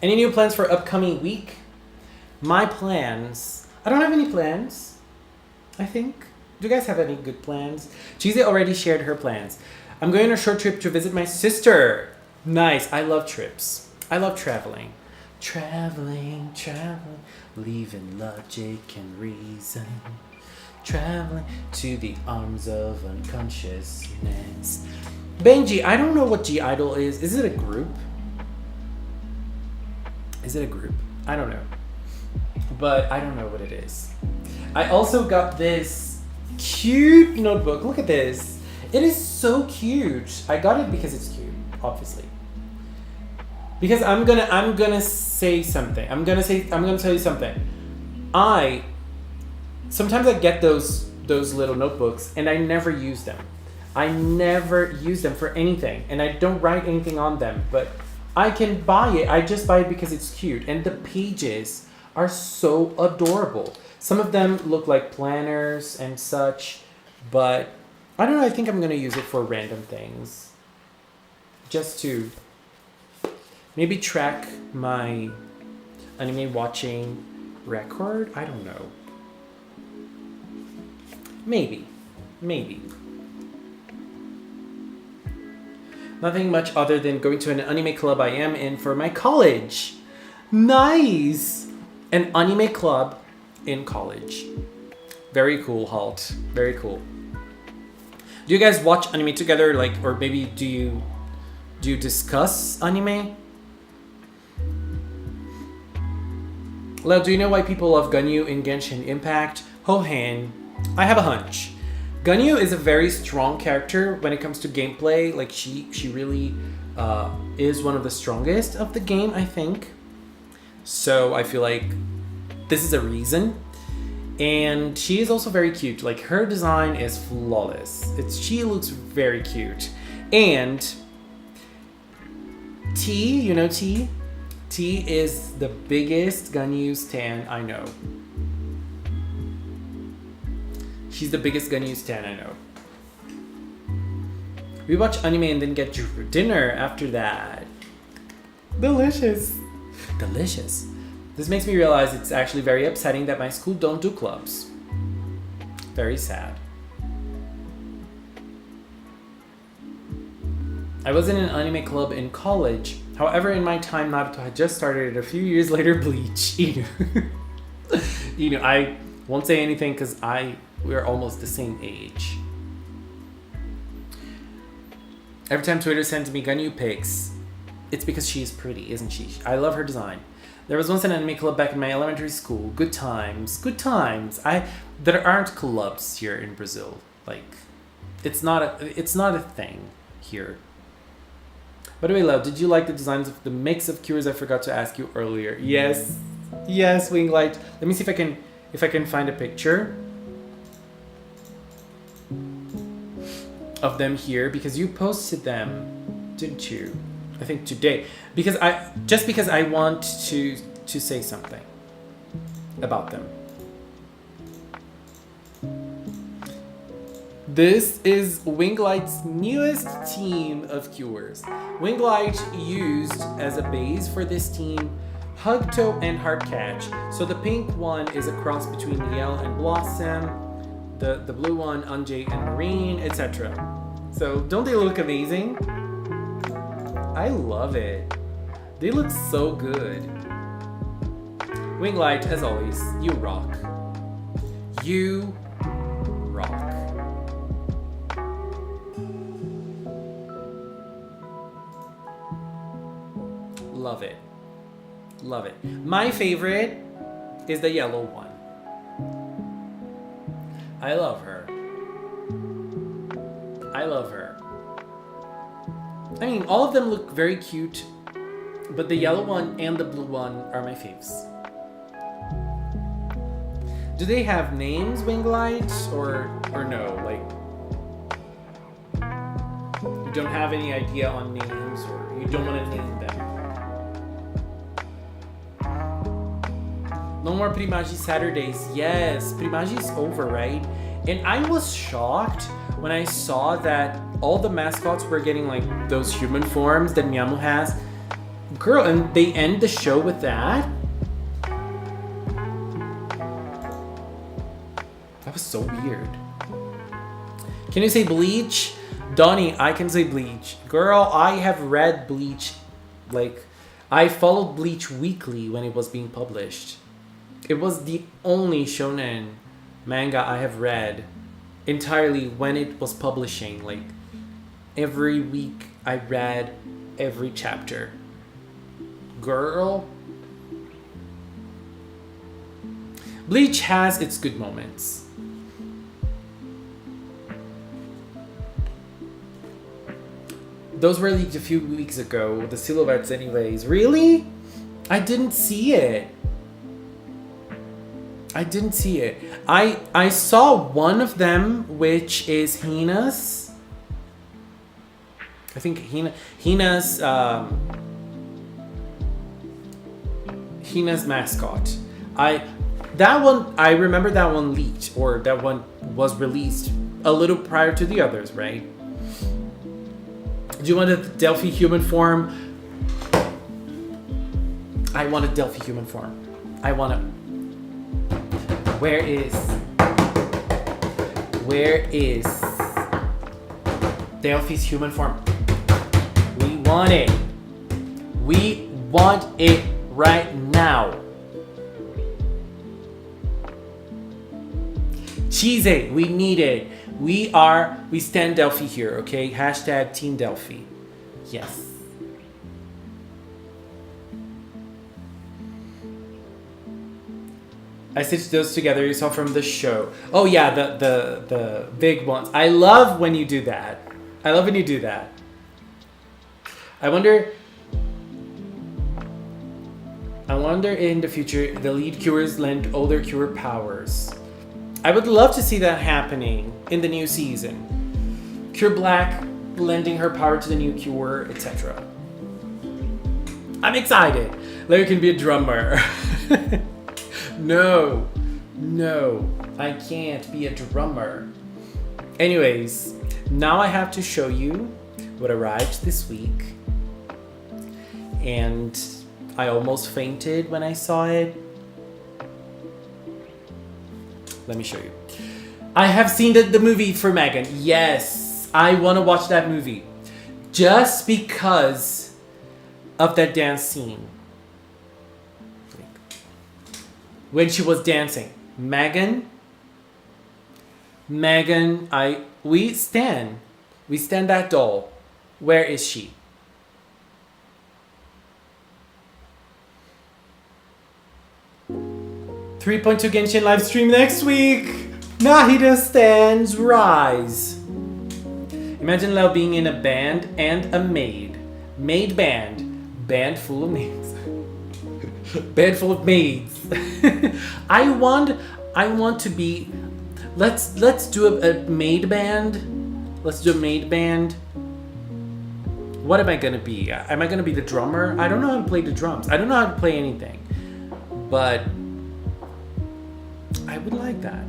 Any new plans for upcoming week? My plans. I don't have any plans, I think. Do you guys have any good plans? Cheesy already shared her plans. I'm going on a short trip to visit my sister. Nice. I love trips. I love traveling. Traveling, leaving logic and reason. Traveling to the arms of unconsciousness. Benji, I don't know what G-Idol is. Is it a group? Is it a group? I don't know. But I don't know what it is. I also got this cute notebook. Look at this. It is so cute. I got it because it's cute, obviously. Because I'm gonna say something. I'm gonna tell you something. Sometimes I get those little notebooks and I never use them. I never use them for anything, and I don't write anything on them, but I can buy it. I just buy it because it's cute, and the pages are so adorable. Some of them look like planners and such, but I don't know, I think I'm gonna use it for random things. Just to maybe track my anime watching record. I don't know. Maybe. Nothing much other than going to an anime club I am in for my college. Nice! An anime club in college. Very cool, Halt. Very cool. Do you guys watch anime together, or maybe do you discuss anime? Leo, do you know why people love Ganyu in Genshin Impact? Hohan, I have a hunch. Ganyu is a very strong character when it comes to gameplay. Like, she really is one of the strongest of the game, I think. So I feel like this is a reason. And she is also very cute. Like, her design is flawless. She looks very cute. And T, you know T? T is the biggest Ganyu stan I know. She's the biggest Ganyu stan I know. We watch anime and then get dinner after that. Delicious. Delicious. This makes me realize it's actually very upsetting that my school don't do clubs. Very sad. I was in an anime club in college. However, in my time, Naruto had just started. A few years later, Bleach. I won't say anything because we're almost the same age. Every time Twitter sends me Ganyu pics, it's because she's pretty, isn't she? I love her design. There was once an anime club back in my elementary school. Good times. Good times. There aren't clubs here in Brazil. Like, it's not a thing here. By the way, love, did you like the designs of the mix of cures? I forgot to ask you earlier. Yes. Yes, Winglight. Let me see if I can find a picture of them here, because you posted them, didn't you? I think today, because I want to say something about them. This is Winglight's newest team of cures. Winglight used as a base for this team Hugto and Heartcatch. So the pink one is a cross between Yell and Blossom, the blue one Unjay and Marine, etc. So don't they look amazing? I love it. They look so good. Winglight, as always, you rock. You rock. Love it. Love it. My favorite is the yellow one. I love her. I love her. I mean, all of them look very cute, but the yellow one and the blue one are my faves. Do they have names, Winglight, or no? Like, you don't have any idea on names, or you don't want to name them? No more Primagi Saturdays. Yes, Primagi is over, right? And I was shocked when I saw that all the mascots were getting like those human forms that Miyamu has. Girl, and they end the show with that? That was so weird. Can you say Bleach? Donnie, I can say Bleach. Girl, I have read Bleach. Like, I followed Bleach weekly when it was being published. It was the only shonen manga I have read entirely when it was publishing. Like, every week I read every chapter. Girl. Bleach has its good moments. Those were leaked a few weeks ago, the silhouettes anyways. Really? I didn't see it. I didn't see it. I saw one of them, which is Hina's. I think Hina's mascot. I remember that one leaked, or that one was released a little prior to the others, right? Do you want a Delphi human form? I want a Delphi human form. I want a... Where is Delphi's human form? We want it. We want it right now. Cheese it. We need it. We stand Delphi here, okay? Hashtag Team Delphi. Yes. I stitched those together. You saw from the show. Oh yeah, the big ones. I love when you do that. I love when you do that. I wonder in the future the lead cures lend all their cure powers. I would love to see that happening in the new season. Cure Black lending her power to the new cure, etc. I'm excited. Larry can be a drummer. No, I can't be a drummer. Anyways, now I have to show you what arrived this week. And I almost fainted when I saw it. Let me show you. I have seen the movie for Megan. Yes, I want to watch that movie. Just because of that dance scene. When she was dancing. Megan, we stand that doll. Where is she? 3.2 Genshin live stream next week. Nahida stands rise. Imagine Lau being in a band and a maid. Maid band. Band full of names. Band full of maids. I want to be. Let's do a maid band. Let's do a maid band. What am I gonna be? Am I gonna be the drummer? I don't know how to play the drums. I don't know how to play anything. But I would like that.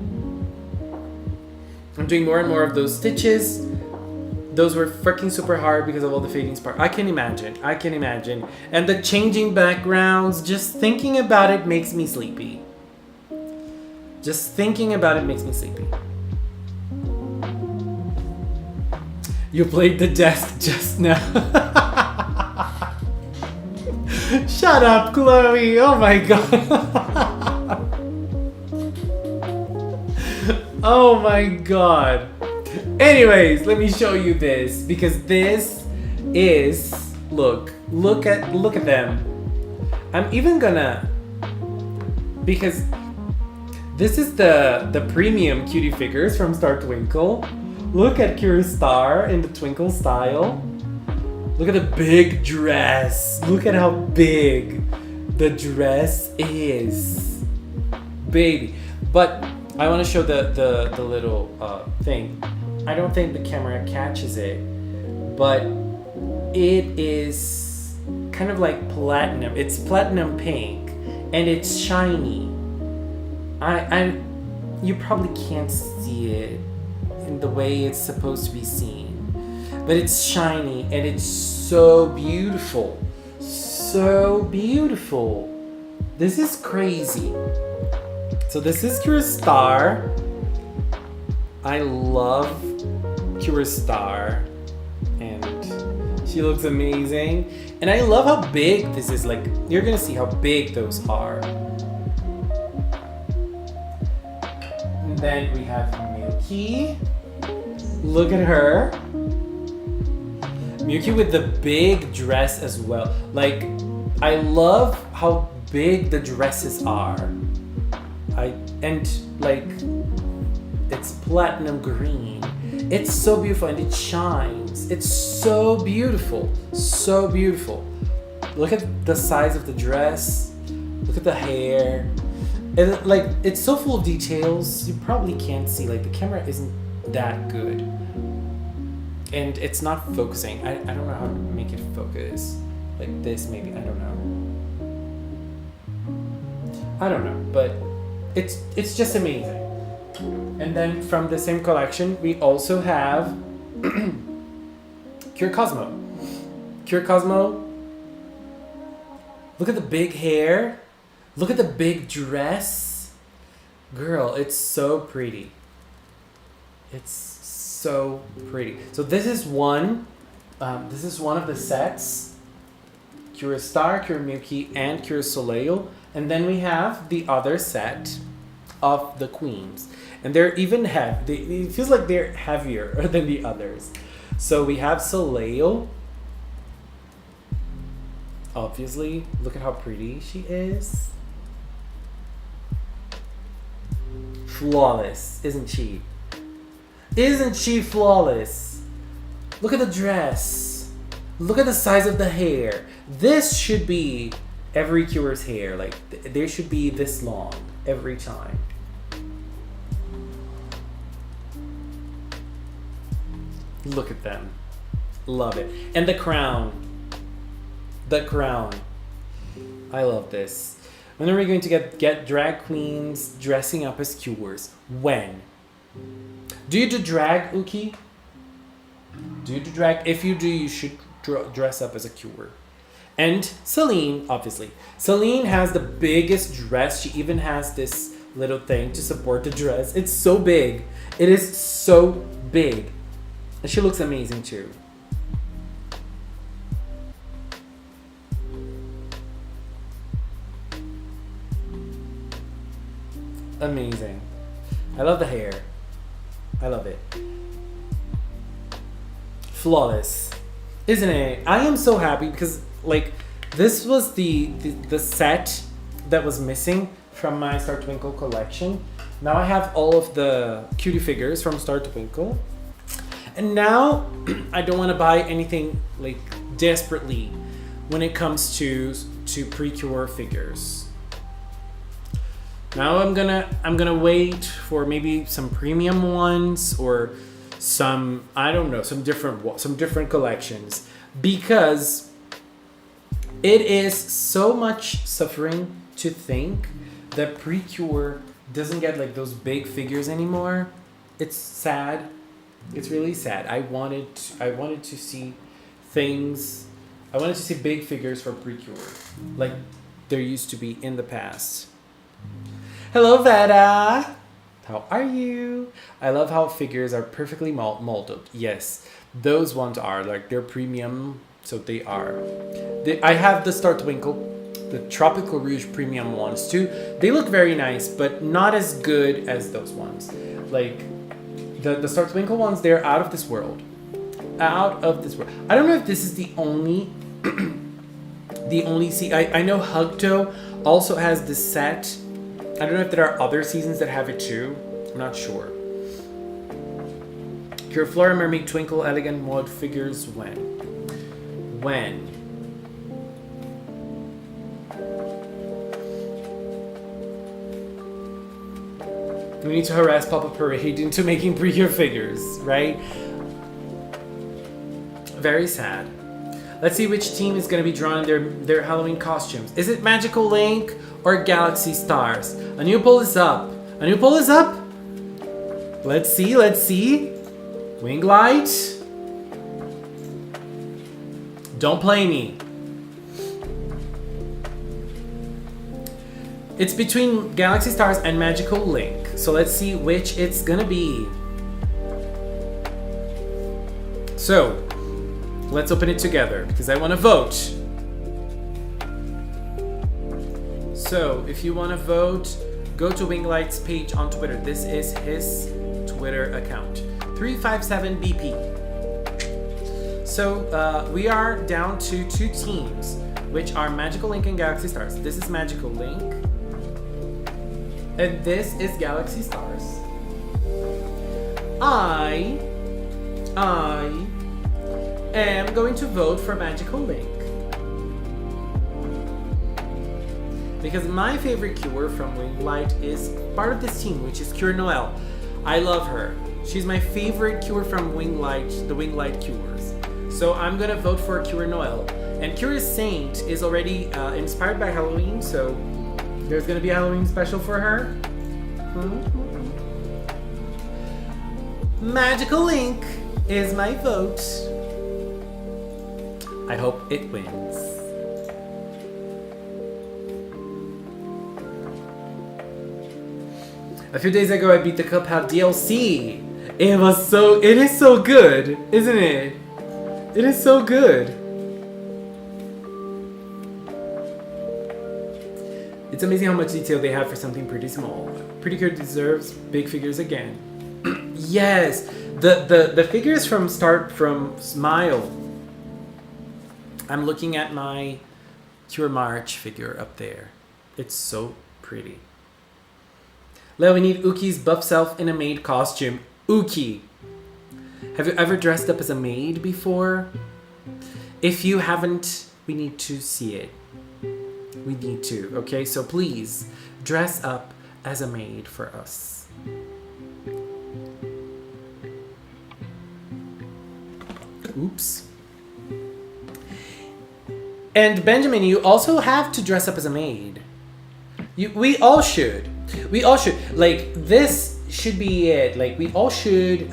I'm doing more and more of those stitches. Those were freaking super hard because of all the fading spark. I can imagine. And the changing backgrounds, just thinking about it makes me sleepy. Just thinking about it makes me sleepy. You played the desk just now. Shut up, Chloe. Oh my god. Oh my god. Anyways, let me show you this because this is look at them. I'm even gonna because this is the premium cutie figures from Star Twinkle. Look at Kira Star in the Twinkle style. Look at the big dress. Look at how big the dress is. Baby. But I want to show the little thing. I don't think the camera catches it, but it is kind of platinum. It's platinum pink, and it's shiny. You probably can't see it in the way it's supposed to be seen, but it's shiny and it's so beautiful. So beautiful. This is crazy. So this is Kira Star. I love Kira Star, and she looks amazing. And I love how big this is. You're gonna see how big those are. And then we have Milky. Look at her. Milky with the big dress as well. I love how big the dresses are. It's platinum green. It's so beautiful and it shines. It's so beautiful. So beautiful. Look at the size of the dress. Look at the hair. And it's so full of details. You probably can't see. The camera isn't that good. And it's not focusing. I don't know how to make it focus. Like this maybe. I don't know. But it's just amazing. And then from the same collection, we also have Cure Cosmo. Cure Cosmo. Look at the big hair. Look at the big dress. Girl, it's so pretty. It's so pretty. So this is one of the sets. Cure Star, Cure Milky, and Cure Soleil. And then we have the other set of the queens. And they're even heavy. It feels like they're heavier than the others. So we have Soleil. Obviously, look at how pretty she is. Flawless, isn't she? Isn't she flawless? Look at the dress. Look at the size of the hair. This should be every Cure's hair. There should be this long every time. Look at them. Love it. And the crown. The crown. I love this. When are we going to get drag queens dressing up as Cures? When? Do you do drag, Uki? Do you do drag? If you do, you should dress up as a Cure. And Celine, obviously. Celine has the biggest dress. She even has this little thing to support the dress. It's so big. It is so big. And she looks amazing too. Amazing. I love the hair. I love it. Flawless. Isn't it? I am so happy because this was the set that was missing from my Star Twinkle collection. Now I have all of the cutie figures from Star Twinkle. And now I don't want to buy anything like desperately when it comes to Precure figures. Now I'm gonna wait for maybe some premium ones or some, I don't know, some different collections, because it is so much suffering to think that Precure doesn't get like those big figures anymore. It's sad. It's really sad. I wanted to see things. I wanted to see big figures for Precure, like there used to be in the past. Hello, Veda. How are you? I love how figures are perfectly molded. Yes, those ones are like, they're premium, so they are. I have the Star Twinkle, the Tropical Rouge premium ones too. They look very nice, but not as good as those ones. Like the Star Twinkle ones, they're out of this world. Out of this world. I don't know if this is the only I know Hugto also has the set. I don't know if there are other seasons that have it too. I'm not sure. Your Flora Mermaid Twinkle Elegant Mod figures when? When? We need to harass Papa Parade into making Precure figures, right? Very sad. Let's see which team is going to be drawing their Halloween costumes. Is it Magical Link or Galaxy Stars? A new poll is up. A new poll is up. Let's see, let's see. Wing Light. Don't play me. It's between Galaxy Stars and Magical Link. So let's see which it's gonna be. So, let's open it together because I want to vote. So, if you want to vote, go to Winglight's page on Twitter. This is his Twitter account, 357BP. So, we are down to two teams, which are Magical Link and Galaxy Stars. This is Magical Link, and this is Galaxy Stars. I am going to vote for Magical Link because my favorite Cure from Winglight is part of this team, which is Cure Noelle. I love her. She's my favorite Cure from Winglight, the Winglight Cures. So I'm gonna vote for Cure Noelle. And Curious Saint is already inspired by Halloween, so there's gonna be a Halloween special for her. Magical Link is my vote. I hope it wins. A few days ago, I beat the Cuphead DLC. It is so good, isn't it? It is so good. It's amazing how much detail they have for something pretty small. Precure deserves big figures again. Yes, the figures from Smile. I'm looking at my Cure March figure up there. It's so pretty. Leo, we need Uki's buff self in a maid costume. Uki, have you ever dressed up as a maid before? If you haven't, we need to see it. We need to, okay? So please, dress up as a maid for us. Oops. And Benjamin, you also have to dress up as a maid. We all should. We all should. Like, this should be it. Like, we all should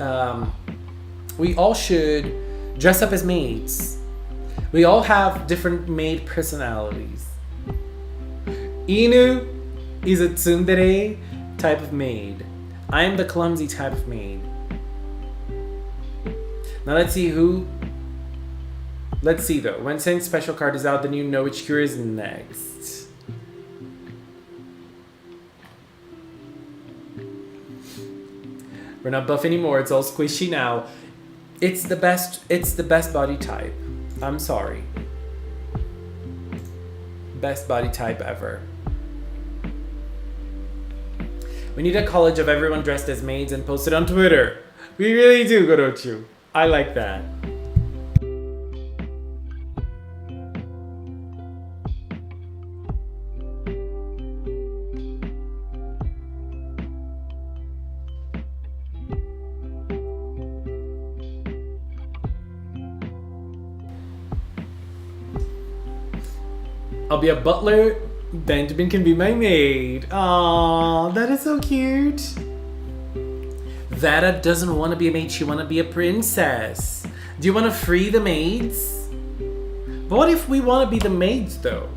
dress up as maids. We all have different maid personalities. Inu is a tsundere type of maid. I am the clumsy type of maid. Now let's see who. Let's see though. When Saint's special card is out, then you know which Cure is next. We're not buff anymore. It's all squishy now. It's the best. It's the best body type. I'm sorry. Best body type ever. We need a college of everyone dressed as maids and post it on Twitter. We really do, Gorochu. I like that. I'll be a butler. Benjamin can be my maid. Aww, that is so cute. Vada doesn't want to be a maid. She want to be a princess. Do you want to free the maids? But what if we want to be the maids, though?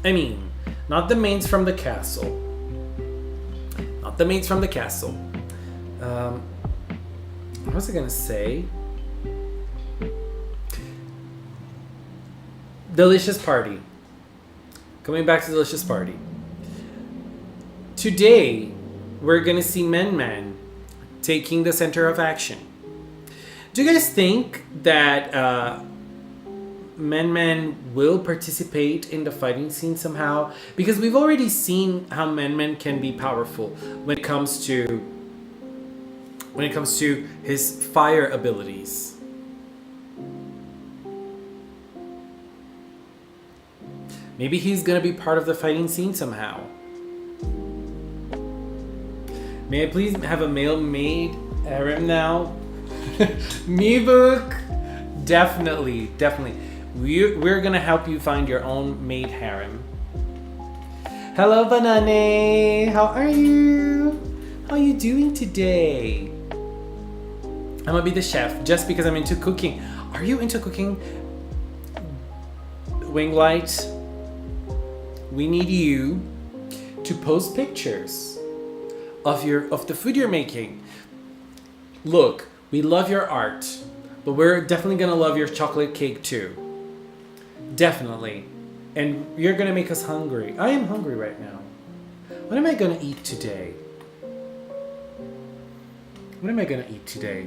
I mean, not the maids from the castle. Not the maids from the castle. What was I gonna say? Delicious party. Coming back to Delicious Party. Today, we're gonna see Mem-Mem taking the center of action. Do you guys think that Mem-Mem will participate in the fighting scene somehow? Because we've already seen how Mem-Mem can be powerful when it comes to his fire abilities. Maybe he's gonna be part of the fighting scene somehow. May I please have a male maid harem now? Me book? Definitely. We're gonna help you find your own maid harem. Hello, Banane. How are you? How are you doing today? I'm gonna be the chef just because I'm into cooking. Are you into cooking? Winglight? We need you to post pictures of the food you're making. Look, we love your art, but we're definitely gonna love your chocolate cake too. Definitely. And you're gonna make us hungry. I am hungry right now. What am I gonna eat today? What am I gonna eat today?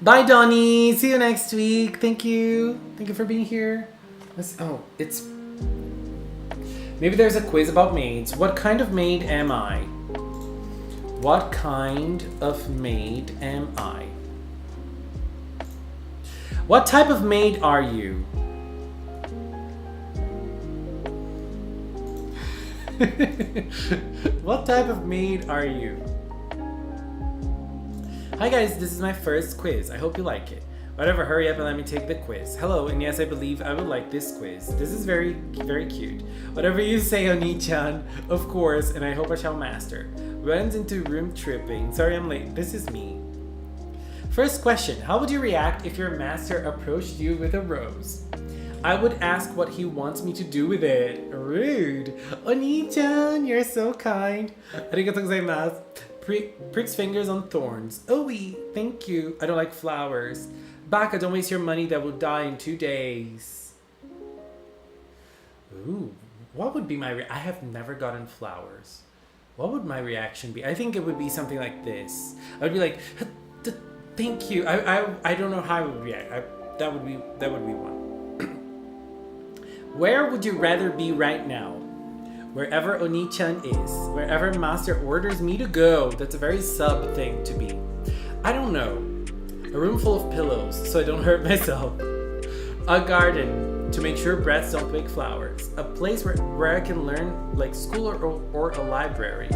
Bye, Donnie. See you next week. Thank you. Thank you for being here. Maybe there's a quiz about maids. What kind of maid am I? What kind of maid am I? What type of maid are you? What type of maid are you? Hi guys, this is my first quiz. I hope you like it. Whatever, hurry up and let me take the quiz. Hello, and yes, I believe I would like this quiz. This is very, very cute. Whatever you say, Oni-chan, of course, and I hope I shall master. Runs into room tripping. Sorry I'm late. This is me. First question, how would you react if your master approached you with a rose? I would ask what he wants me to do with it. Rude. Oni-chan, you're so kind. Arigatou gozaimasu. Pricks fingers on thorns. Oi, thank you. I don't like flowers. Baka, don't waste your money that will die in 2 days. Ooh, what would be my I have never gotten flowers. What would my reaction be? I think it would be something like this. I would be like, thank you. I don't know how I would react. That would be one. Where would you rather be right now? Wherever Oni-chan is. Wherever master orders me to go. That's a very sub thing to be. I don't know. A room full of pillows so I don't hurt myself. A garden to make sure brats don't pick flowers. A place where I can learn like school or a library.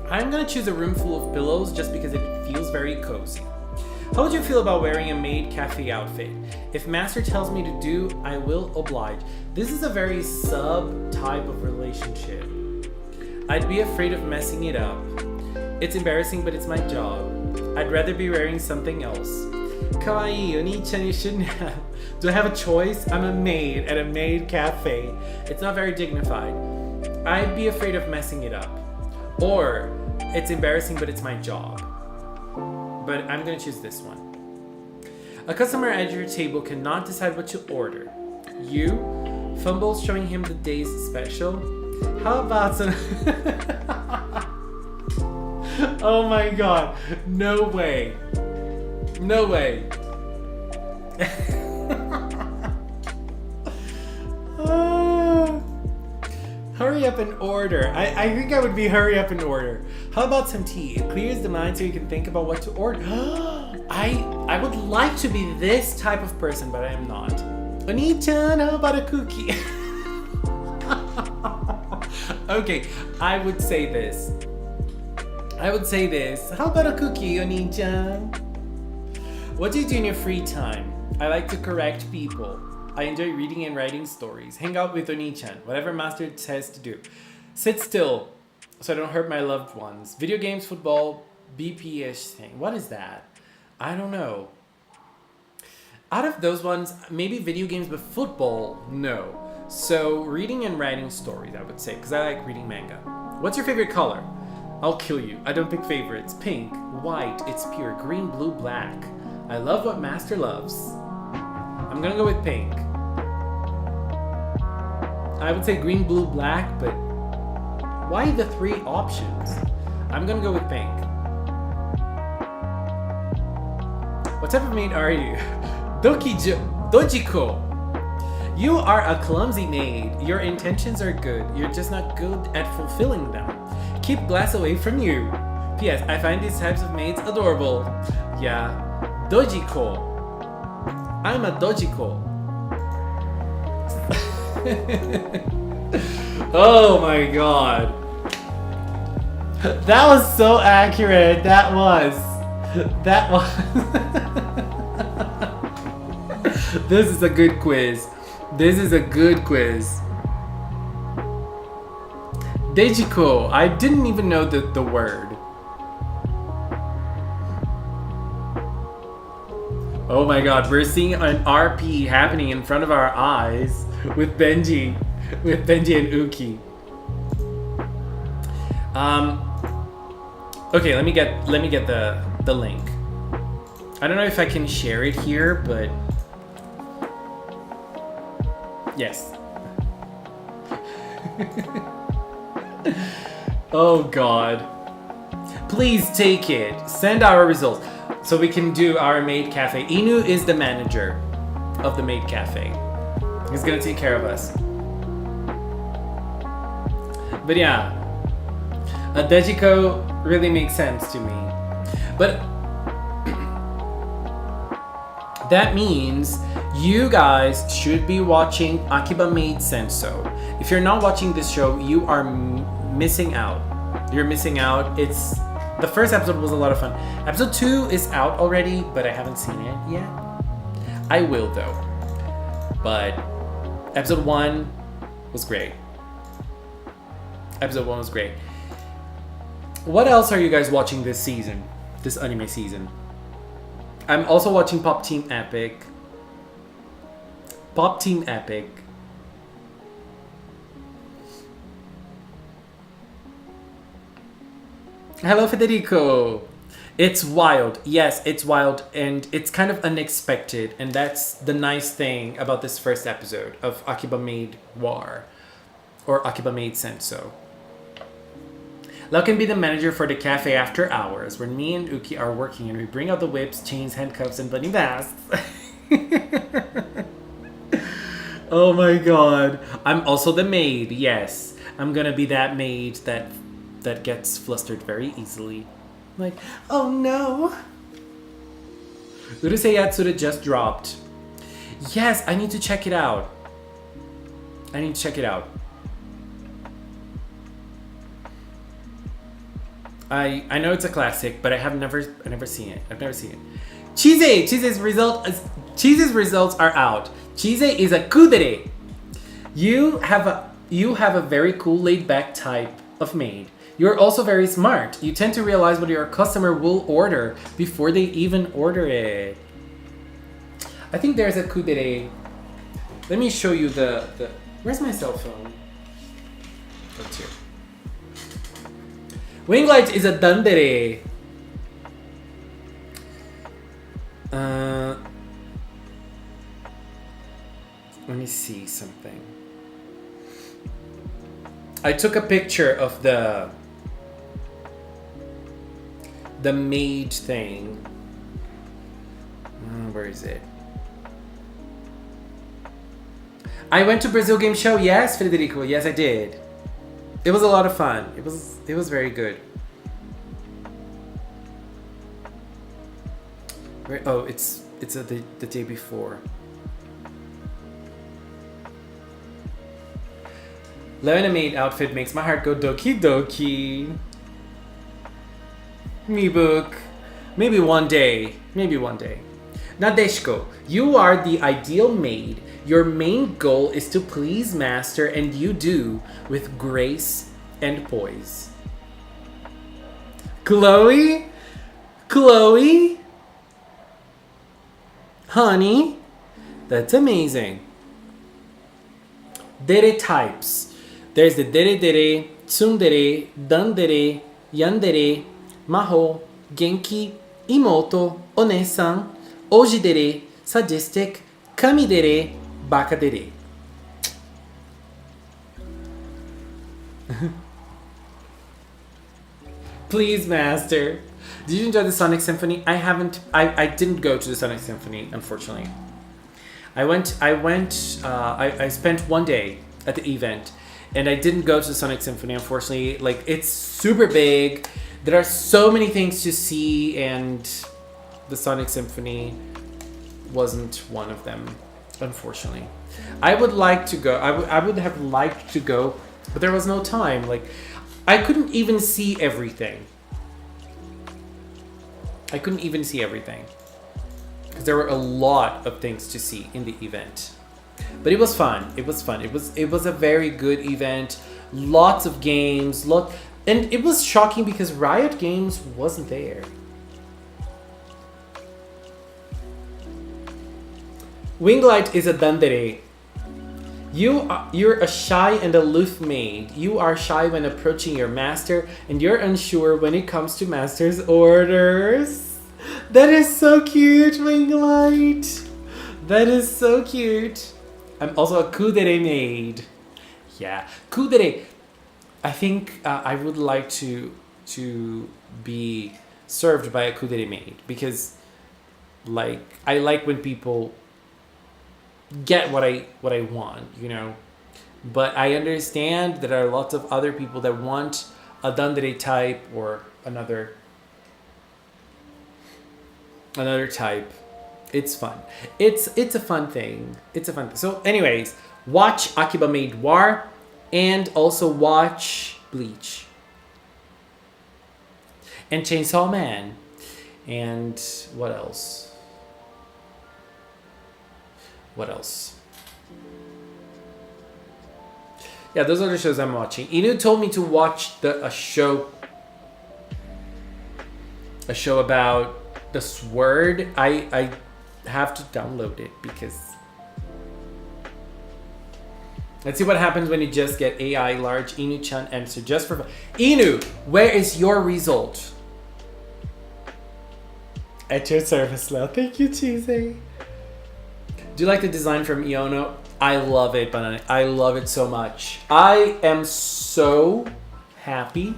I'm gonna choose a room full of pillows just because it feels very cozy. How would you feel about wearing a maid cafe outfit? If master tells me to do, I will oblige. This is a very sub type of relationship. I'd be afraid of messing it up. It's embarrassing, but it's my job. I'd rather be wearing something else. Kawaii, Oni-chan, you shouldn't have. Do I have a choice? I'm a maid at a maid cafe. It's not very dignified. I'd be afraid of messing it up. Or, it's embarrassing, but it's my job. But I'm gonna choose this one. A customer at your table cannot decide what to order. You fumbles showing him the day's special. How about some... Oh my god. No way. No way. Hurry up and order. I think I would be hurry up and order. How about some tea? It clears the mind so you can think about what to order. I would like to be this type of person, but I am not. Oni-chan, how about a cookie? Okay, I would say this. How about a cookie, Oni-chan? What do you do in your free time? I like to correct people. I enjoy reading and writing stories. Hang out with Oni-chan, whatever master says to do. Sit still, so I don't hurt my loved ones. Video games, football, BP-ish thing. What is that? I don't know. Out of those ones, maybe video games, but football, no. So reading and writing stories, I would say, because I like reading manga. What's your favorite color? I'll kill you. I don't pick favorites. Pink, white, it's pure. Green, blue, black. I love what master loves. I'm gonna go with pink. I would say green, blue, black, but why the three options? I'm gonna go with pink. What type of maid are you? Dojiko. You are a clumsy maid. Your intentions are good. You're just not good at fulfilling them. Keep glass away from you. P.S. I find these types of maids adorable. Yeah. Dojiko. I'm a Dojiko. Oh my god. That was so accurate. That was. This is a good quiz. Dejiko. I didn't even know the word. Oh my god, we're seeing an RP happening in front of our eyes with Benji and Uki. Okay, let me get the link. I don't know if I can share it here, but yes. Oh god. Please take it. Send our results so we can do our maid cafe. Inu is the manager of the maid cafe. He's gonna take care of us. But yeah, a Dejiko really makes sense to me. But that means you guys should be watching Akiba Maid Senso. If you're not watching this show, you are missing out. You're missing out. The first episode was a lot of fun. Episode 2 is out already, but I haven't seen it yet. I will though. But episode 1 was great. What else are you guys watching this season? This anime season? I'm also watching Pop Team Epic. Hello, Federico. It's wild. Yes, it's wild, and it's kind of unexpected, and that's the nice thing about this first episode of Akiba Maid War, or Akiba Maid Senso. Lau can be the manager for the cafe after hours, when me and Uki are working and we bring out the whips, chains, handcuffs, and bunny masks. Oh my god. I'm also the maid, yes. I'm gonna be that maid that gets flustered very easily. Like, oh no. Urusei Yatsura just dropped. Yes, I need to check it out. I know it's a classic, but I've never seen it. Chise's results are out. Chise is a kudere. You have a very cool, laid-back type of maid. You're also very smart. You tend to realize what your customer will order before they even order it. I think there's a kudere. Let me show you the where's my cell phone? That's here. Winglight is a dandere. Let me see something. I took a picture of the maid thing. Where is it? I went to Brazil Game Show. Yes, Federico. Yes, I did. It was a lot of fun. It was very good. Oh, it's the day before. Lemonade outfit makes my heart go doki doki. Me book. Maybe one day. Maybe one day. Nadeshko, you are the ideal maid. Your main goal is to please master, and you do with grace and poise. Chloe? Chloe? Honey? That's amazing. Dere types. There's the dere, tsundere, dandere, yandere, maho, genki, imoto, onesan, ojidere, sadistic, kamidere, bakadere. Please, master. Did you enjoy the Sonic Symphony? I didn't go to the Sonic Symphony, unfortunately. I spent one day at the event, and I didn't go to the Sonic Symphony, unfortunately. Like, it's super big. There are so many things to see, and the Sonic Symphony wasn't one of them, unfortunately. I would like to go. I would have liked to go, but there was no time. Like, I couldn't even see everything. Because there were a lot of things to see in the event. But it was fun. It was a very good event. Lots of games. And it was shocking because Riot Games wasn't there. Winglight is a dandere. You're a shy and aloof maid. You are shy when approaching your master, and you're unsure when it comes to master's orders. That is so cute, Winglight. That is so cute. I'm also a kudere maid. Yeah, kudere. I think I would like to be served by a kudere maid because, like, I like when people get what I want, you know. But I understand that there are lots of other people that want a dandere type or another type. It's fun. It's a fun thing. So anyways, watch Akiba Maid War and also watch Bleach and Chainsaw Man. And what else? Yeah, those are the shows I'm watching. Inu told me to watch a show about the sword. I have to download it because let's see what happens when you just get AI large. Inu-chan answer just for fun. Inu, where is your result? At your service, Lil. Thank you, Cheesy. Do you like the design from Iono? I love it, Banana. I love it so much. I am so happy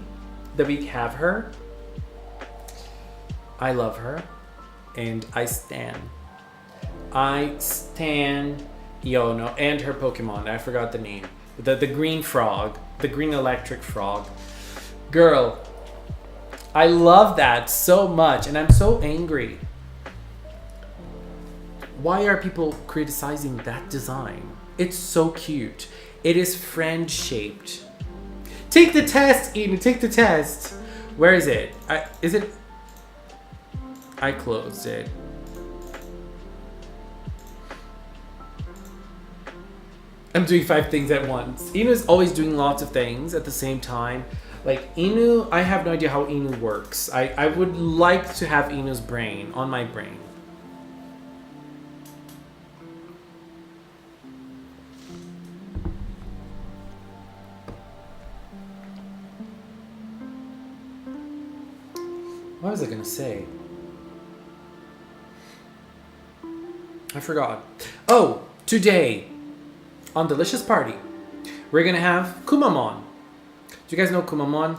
that we have her. I love her. And I stan Iono and her Pokemon. I forgot the name. The green frog. The green electric frog. Girl, I love that so much. And I'm so angry. Why are people criticizing that design? It's so cute. It is friend-shaped. Take the test, Eden. Take the test. Where is it? I closed it. I'm doing 5 things at once. Inu's always doing lots of things at the same time. Like Inu, I have no idea how Inu works. I would like to have Inu's brain on my brain. What was I gonna say? I forgot. Oh, today on Delicious Party, we're gonna have Kumamon. Do you guys know Kumamon?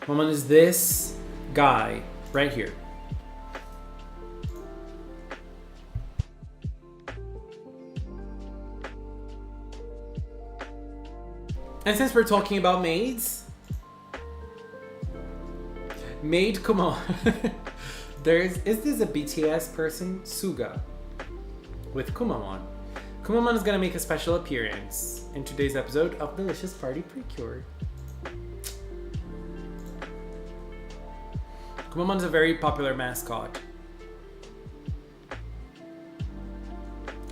Kumamon is this guy right here. And since we're talking about maids, maid, come on. Is this a BTS person? Suga with Kumamon. Kumamon is gonna make a special appearance in today's episode of Delicious Party Precure. Kumamon is a very popular mascot.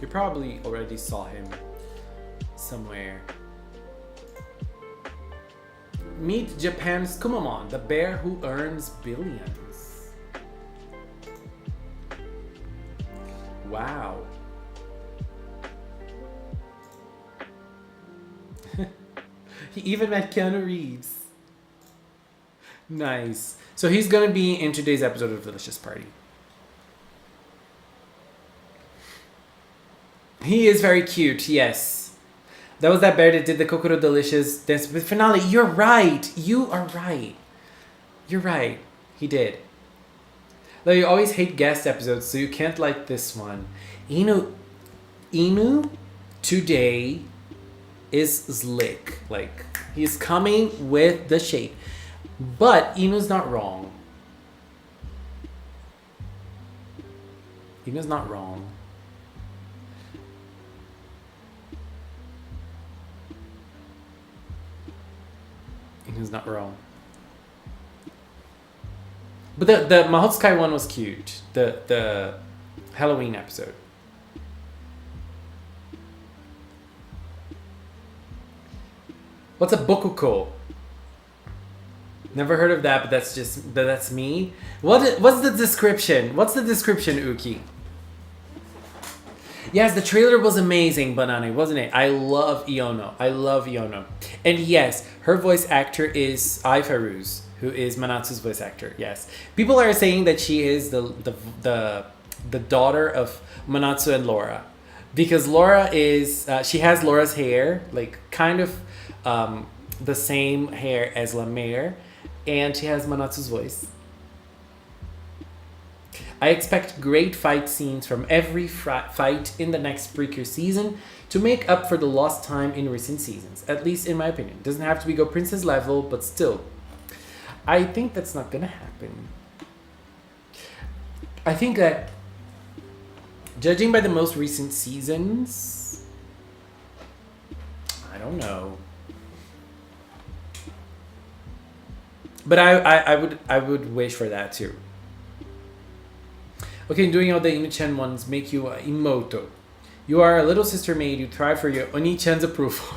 You probably already saw him somewhere. Meet Japan's Kumamon, the bear who earns billions. Wow. He even met Keanu Reeves. Nice. So he's gonna be in today's episode of Delicious Party. He is very cute, yes. That was that bear that did the Kokoro Delicious dance with finale. You're right. You are right. You're right. He did. Though you always hate guest episodes, so you can't like this one. Inu today is slick. Like, he's coming with the shape. But Inu's not wrong. Inu's not wrong. Inu's not wrong. But the Mahotsukai one was cute. The Halloween episode. What's a bokuko? Never heard of that, but that's me. What's the description? What's the description, Uki? Yes, the trailer was amazing, Banane, wasn't it? I love Iono. And yes, her voice actor is Ai Farouz, who is Manatsu's voice actor. Yes. People are saying that she is the daughter of Manatsu and Laura. Because Laura is she has Laura's hair, like kind of the same hair as La Mer, and she has Manatsu's voice. I expect great fight scenes from every fight in the next Precure season to make up for the lost time in recent seasons, at least in my opinion. Doesn't have to be Go Princess level, but still. I think that's not gonna happen. I think that, judging by the most recent seasons, I don't know. But I would wish for that too. Okay, doing all the Inu-chan ones make you Imoto. You are a little sister maid. You thrive for your Oni-chan's approval.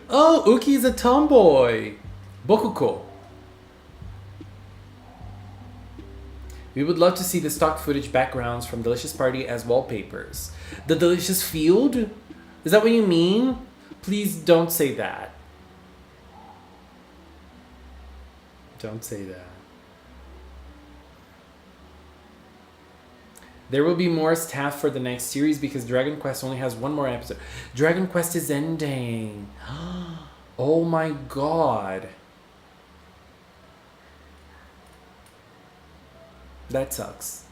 Oh, Uki is a tomboy. Bokuko. We would love to see the stock footage backgrounds from Delicious Party as wallpapers. The Delicious Field? Is that what you mean? Please don't say that. Don't say that. There will be more staff for the next series because Dragon Quest only has one more episode. Dragon Quest is ending. Oh my god. That sucks.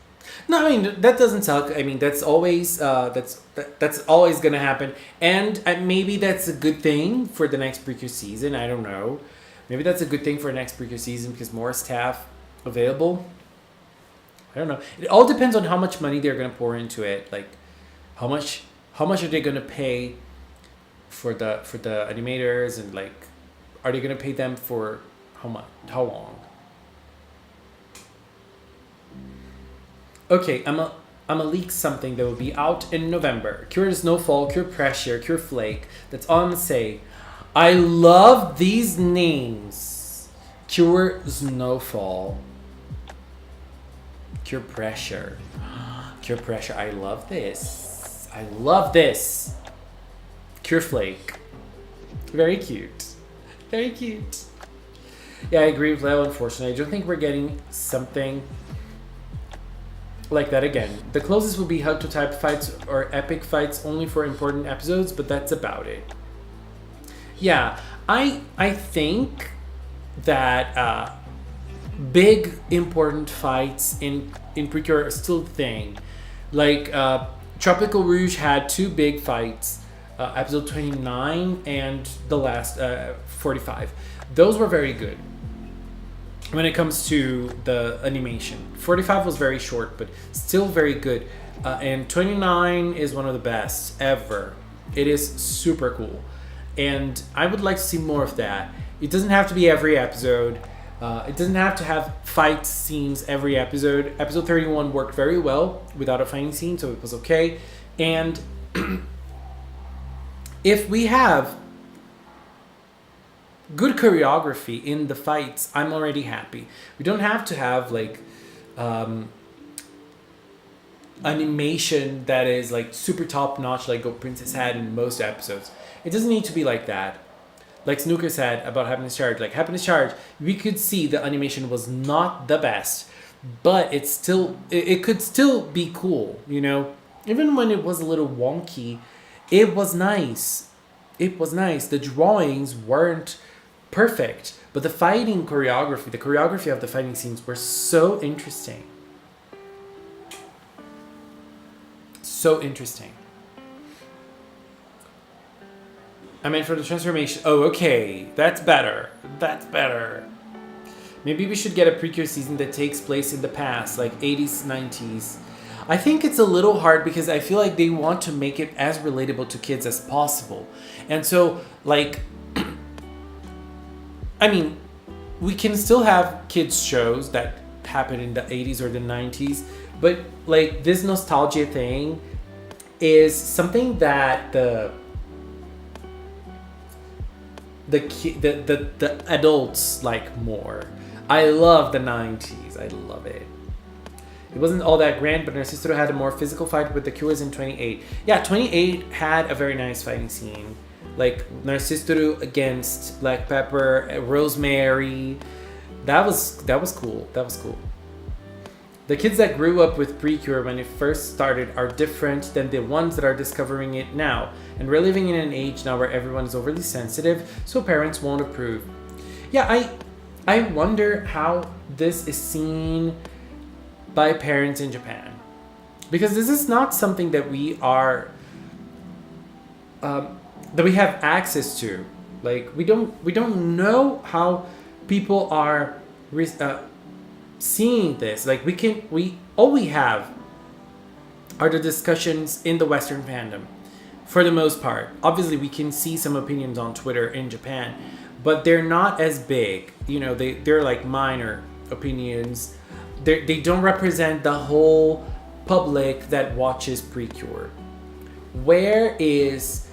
No, I mean that doesn't suck. I mean that's always that's always gonna happen, and maybe that's a good thing for the next Precure season. I don't know. Maybe that's a good thing for next Precure season because more staff available. I don't know. It all depends on how much money they're gonna pour into it. Like, how much are they gonna pay for the animators, and like, are they gonna pay them for how much? How long? Okay, I'm a leak something that will be out in November. Cure Snowfall, Cure Pressure, Cure Flake. That's all I'm gonna say. I love these names. Cure Snowfall. Cure Pressure. Cure Pressure. I love this. I love this. Cure Flake. Very cute. Very cute. Yeah, I agree with Leo, unfortunately. I don't think we're getting something like that again. The closest will be how to type fights or epic fights only for important episodes, but that's about it. Yeah, I think that big important fights in Precure are still a thing. Like Tropical Rouge had 2 big fights episode 29 and the last 45. Those were very good when it comes to the animation. 45 was very short, but still very good. And 29 is one of the best ever. It is super cool. And I would like to see more of that. It doesn't have to be every episode. It doesn't have to have fight scenes every episode. Episode 31 worked very well without a fighting scene, so it was okay. And if we have good choreography in the fights, I'm already happy. We don't have to have like animation that is like super top notch like Go Princess had in most episodes. It doesn't need to be like that. Like Snooker said about Happiness Charge, like Happiness Charge, we could see the animation was not the best, but it could still be cool, you know? Even when it was a little wonky, it was nice. It was nice. The drawings weren't perfect, but the choreography of the fighting scenes were so interesting. So interesting. I mean, for the transformation. Oh, okay. That's better. That's better. Maybe we should get a Precure season that takes place in the past, like 80s, 90s. I think it's a little hard because I feel like they want to make it as relatable to kids as possible. And so, like, I mean, we can still have kids shows that happen in the 80s or the 90s, but like this nostalgia thing is something that the adults like more. I love the 90s. I love it. It wasn't all that grand, but Narciso had a more physical fight with the Cures in 28. Yeah, 28 had a very nice fighting scene. Like Narciso against Black Pepper, Rosemary. That was cool. That was cool. The kids that grew up with Precure when it first started are different than the ones that are discovering it now. And we're living in an age now where everyone is overly sensitive, so parents won't approve. Yeah, I wonder how this is seen by parents in Japan. Because this is not something that we are that we have access to. Like we don't know how people are seeing this. Like all we have are the discussions in the Western fandom for the most part. Obviously we can see some opinions on Twitter in Japan, but they're not as big. You know, they're like minor opinions. They don't represent the whole public that watches Precure. Where is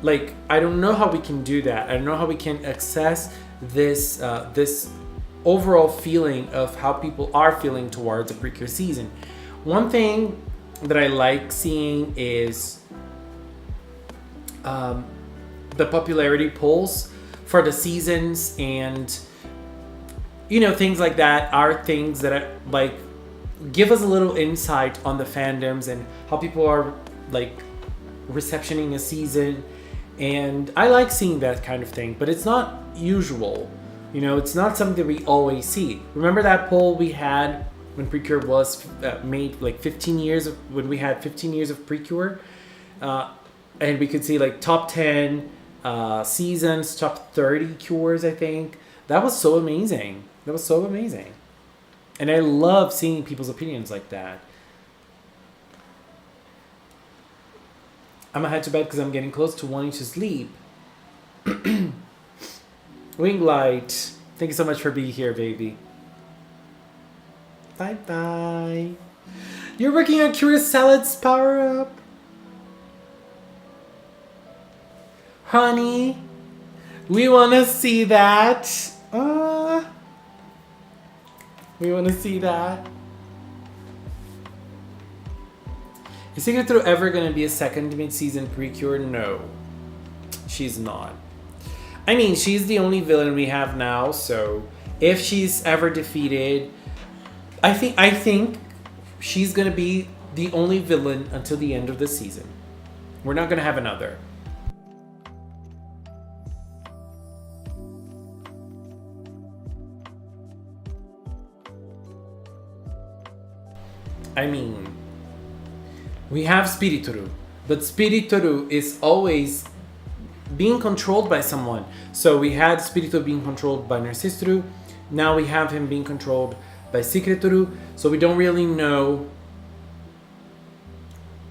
like, I don't know how we can do that. I don't know how we can access this this overall feeling of how people are feeling towards a Precure season. One thing that I like seeing is the popularity polls for the seasons, and you know, things like that are things that are, like, give us a little insight on the fandoms and how people are like receptioning a season. And I like seeing that kind of thing, but it's not usual. You know, it's not something that we always see. Remember that poll we had when Precure was made, like 15 years of, when we had 15 years of Precure, and we could see like top 10 seasons, top 30 cures, I think. That was so amazing. That was so amazing. And I love seeing people's opinions like that. I'm gonna head to bed because I'm getting close to wanting to sleep. Wing Light, thank you so much for being here, baby. Bye bye. You're working on Curious Salad's power up? Honey, we wanna see that. We wanna see that. Is Secret Through ever gonna be a second mid-season Precure? No, she's not. I mean, she's the only villain we have now, so if she's ever defeated, I think she's gonna be the only villain until the end of the season. We're not gonna have another. I mean, we have Spirituru, But Spiritoru is always being controlled by someone. So we had Spiritoru being controlled by Narcisoru. Now we have him being controlled by Secretoru. So we don't really know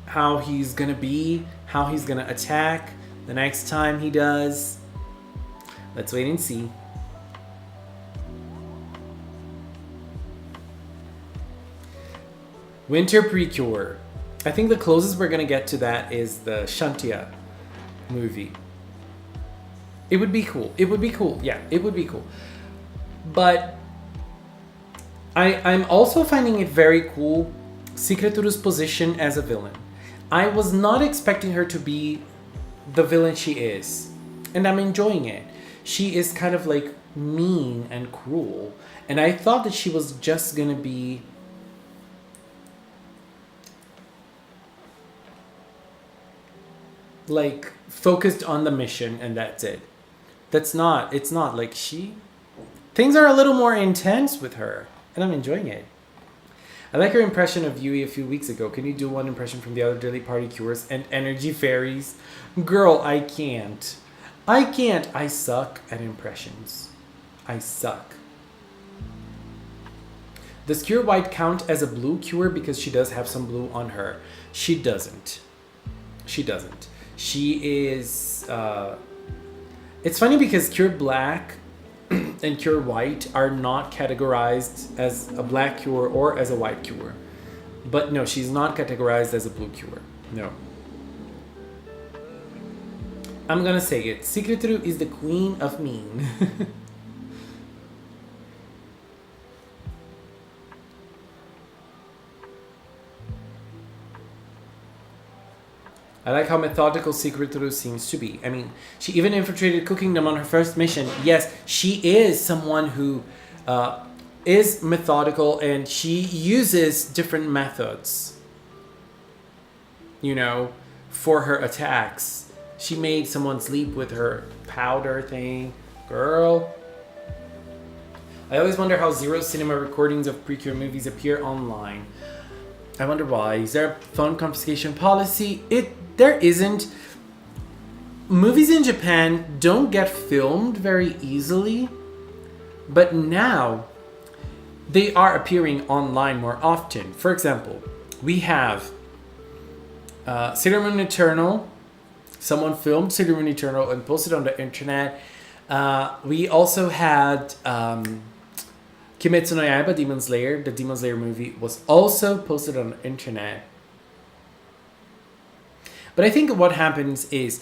how he's gonna be, how he's gonna attack the next time he does. Let's wait and see. Winter Precure. I think the closest we're gonna get to that is the Shantia movie. It would be cool. It would be cool. Yeah, it would be cool. But I'm also finding it very cool, Secretoru's position as a villain. I was not expecting her to be the villain she is. And I'm enjoying it. She is kind of like mean and cruel. And I thought that she was just gonna be like focused on the mission and that's it. It's not like things are a little more intense with her and I'm enjoying it. I like her impression of Yui a few weeks ago. Can you do one impression from the other Daily Party Cures and Energy Fairies? Girl, I can't. I suck at impressions. I suck. Does Cure White count as a blue cure because she does have some blue on her? She doesn't. She is... It's funny because Cure Black and Cure White are not categorized as a black cure or as a white cure. But no, she's not categorized as a blue cure. No. I'm gonna say it. Secretoru is the queen of mean. I like how methodical Secretoru seems to be. I mean, she even infiltrated Cookingdom on her first mission. Yes, she is someone who is methodical and she uses different methods, you know, for her attacks. She made someone sleep with her powder thing. Girl. I always wonder how Zero Cinema recordings of Precure movies appear online. I wonder why. Is there a phone confiscation policy? There isn't. Movies in Japan don't get filmed very easily, but now they are appearing online more often. For example, we have Sailor Moon Eternal. Someone filmed Sailor Moon Eternal and posted on the internet. We also had Kimetsu no Yaiba Demon Slayer. The Demon Slayer movie was also posted on the internet. But I think what happens is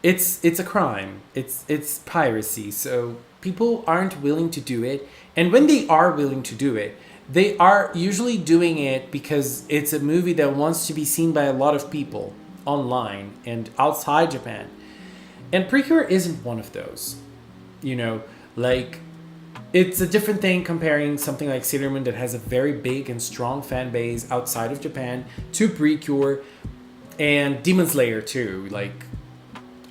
it's a crime. It's piracy. So people aren't willing to do it. And when they are willing to do it, they are usually doing it because it's a movie that wants to be seen by a lot of people online and outside Japan. And Precure isn't one of those. You know, like it's a different thing comparing something like Sailor Moon that has a very big and strong fan base outside of Japan to Precure. And Demon Slayer too. Like,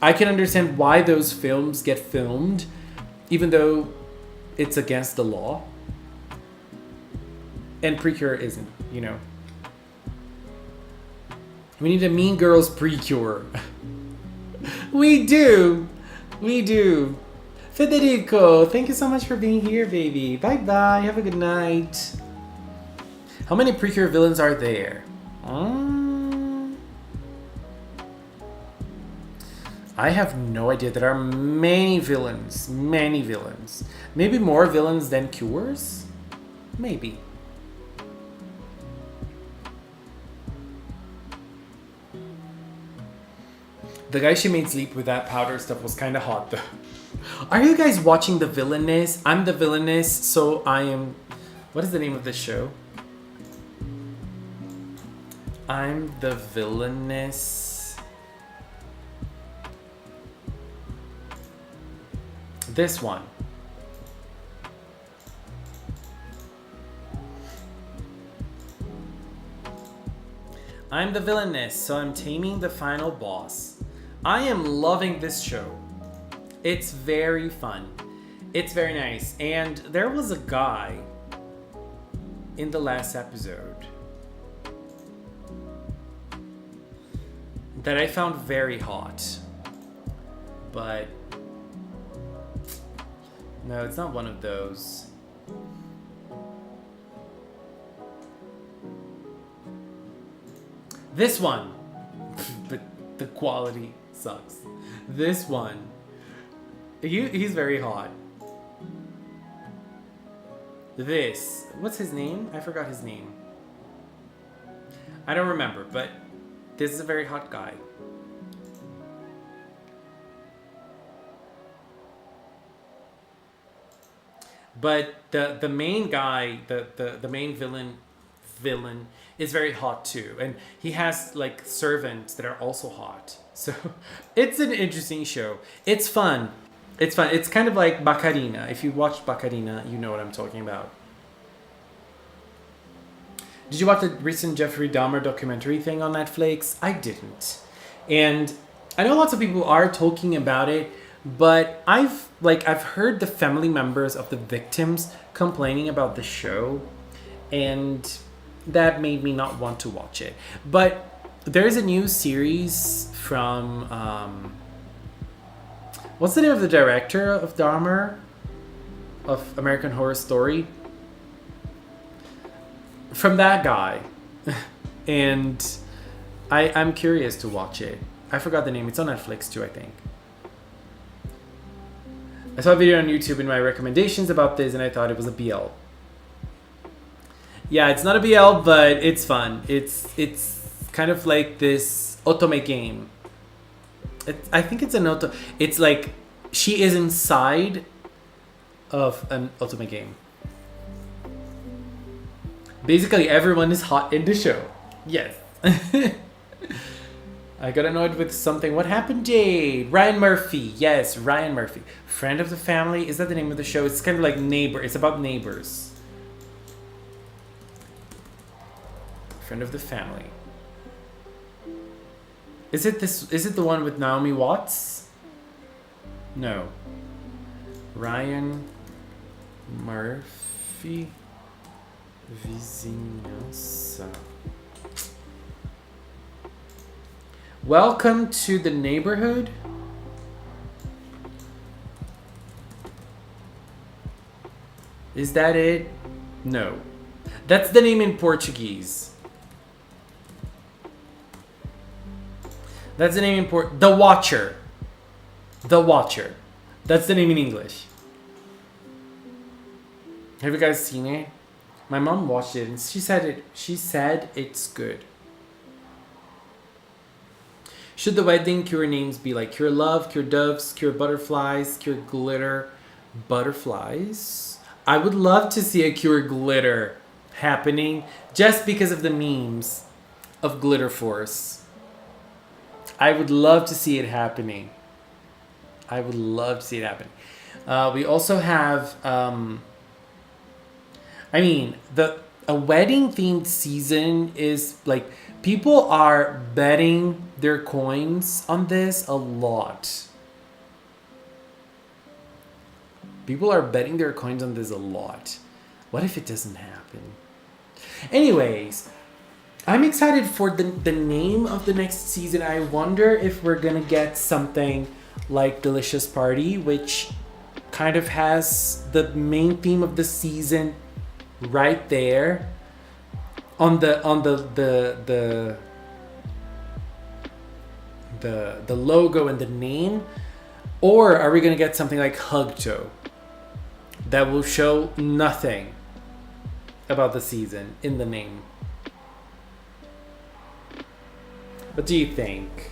I can understand why those films get filmed, even though it's against the law. And Precure isn't, you know. We need a Mean Girls Precure. We do. Federico, thank you so much for being here, baby. Bye-bye. Have a good night. How many Precure villains are there? I have no idea. There are many villains. Maybe more villains than cures? Maybe. The guy she made sleep with that powder stuff was kind of hot though. Are you guys watching The Villainess? I'm the Villainess, so I am... What is the name of this show? I'm the Villainess... This one. I'm the Villainess, so I'm taming the final boss. I am loving this show. It's very fun. It's very nice. And there was a guy in the last episode that I found very hot. But no, it's not one of those. This one. But the quality sucks. This one. He's very hot. This. What's his name? I forgot his name. I don't remember, but this is a very hot guy. But the main guy, the main villain is very hot too. And he has like servants that are also hot. So it's an interesting show. It's fun. It's fun. It's kind of like Baccarina. If you watched Baccarina, you know what I'm talking about. Did you watch the recent Jeffrey Dahmer documentary thing on Netflix? I didn't. And I know lots of people are talking about it, but I've heard the family members of the victims complaining about the show, and that made me not want to watch it. But there's a new series from what's the name of the director of Dahmer, of American Horror Story? From that guy. And I'm curious to watch it. I forgot the name. It's on Netflix too, I think. I saw a video on YouTube in my recommendations about this, and I thought it was a BL. Yeah, it's not a BL, but it's fun. It's kind of like this otome game. I think it's an otome. It's like she is inside of an otome game. Basically, everyone is hot in the show. Yes. I got annoyed with something. What happened, Jade? Ryan Murphy. Yes, Ryan Murphy. Friend of the Family. Is that the name of the show? It's kind of like Neighbor. It's about neighbors. Friend of the Family. Is it this? Is it the one with Naomi Watts? No. Ryan Murphy. Vizinhança. Welcome to the neighborhood. Is that it? No. That's the name in Portuguese. That's the name in The Watcher. The Watcher. That's the name in English. Have you guys seen it? My mom watched it and she said it's good. Should the wedding cure names be like Cure Love, Cure Doves, Cure Butterflies, Cure Glitter Butterflies? I would love to see a Cure Glitter happening just because of the memes of Glitter Force. I would love to see it happening. I would love to see it happen. We also have, a wedding themed season is like, people are betting their coins on this a lot. People are betting their coins on this a lot. What if it doesn't happen? Anyways, I'm excited for the name of the next season. I wonder if we're gonna get something like Delicious Party, which kind of has the main theme of the season right there on the logo and the name. Or are we gonna get something like Hugto that will show nothing about the season in the name? What do you think?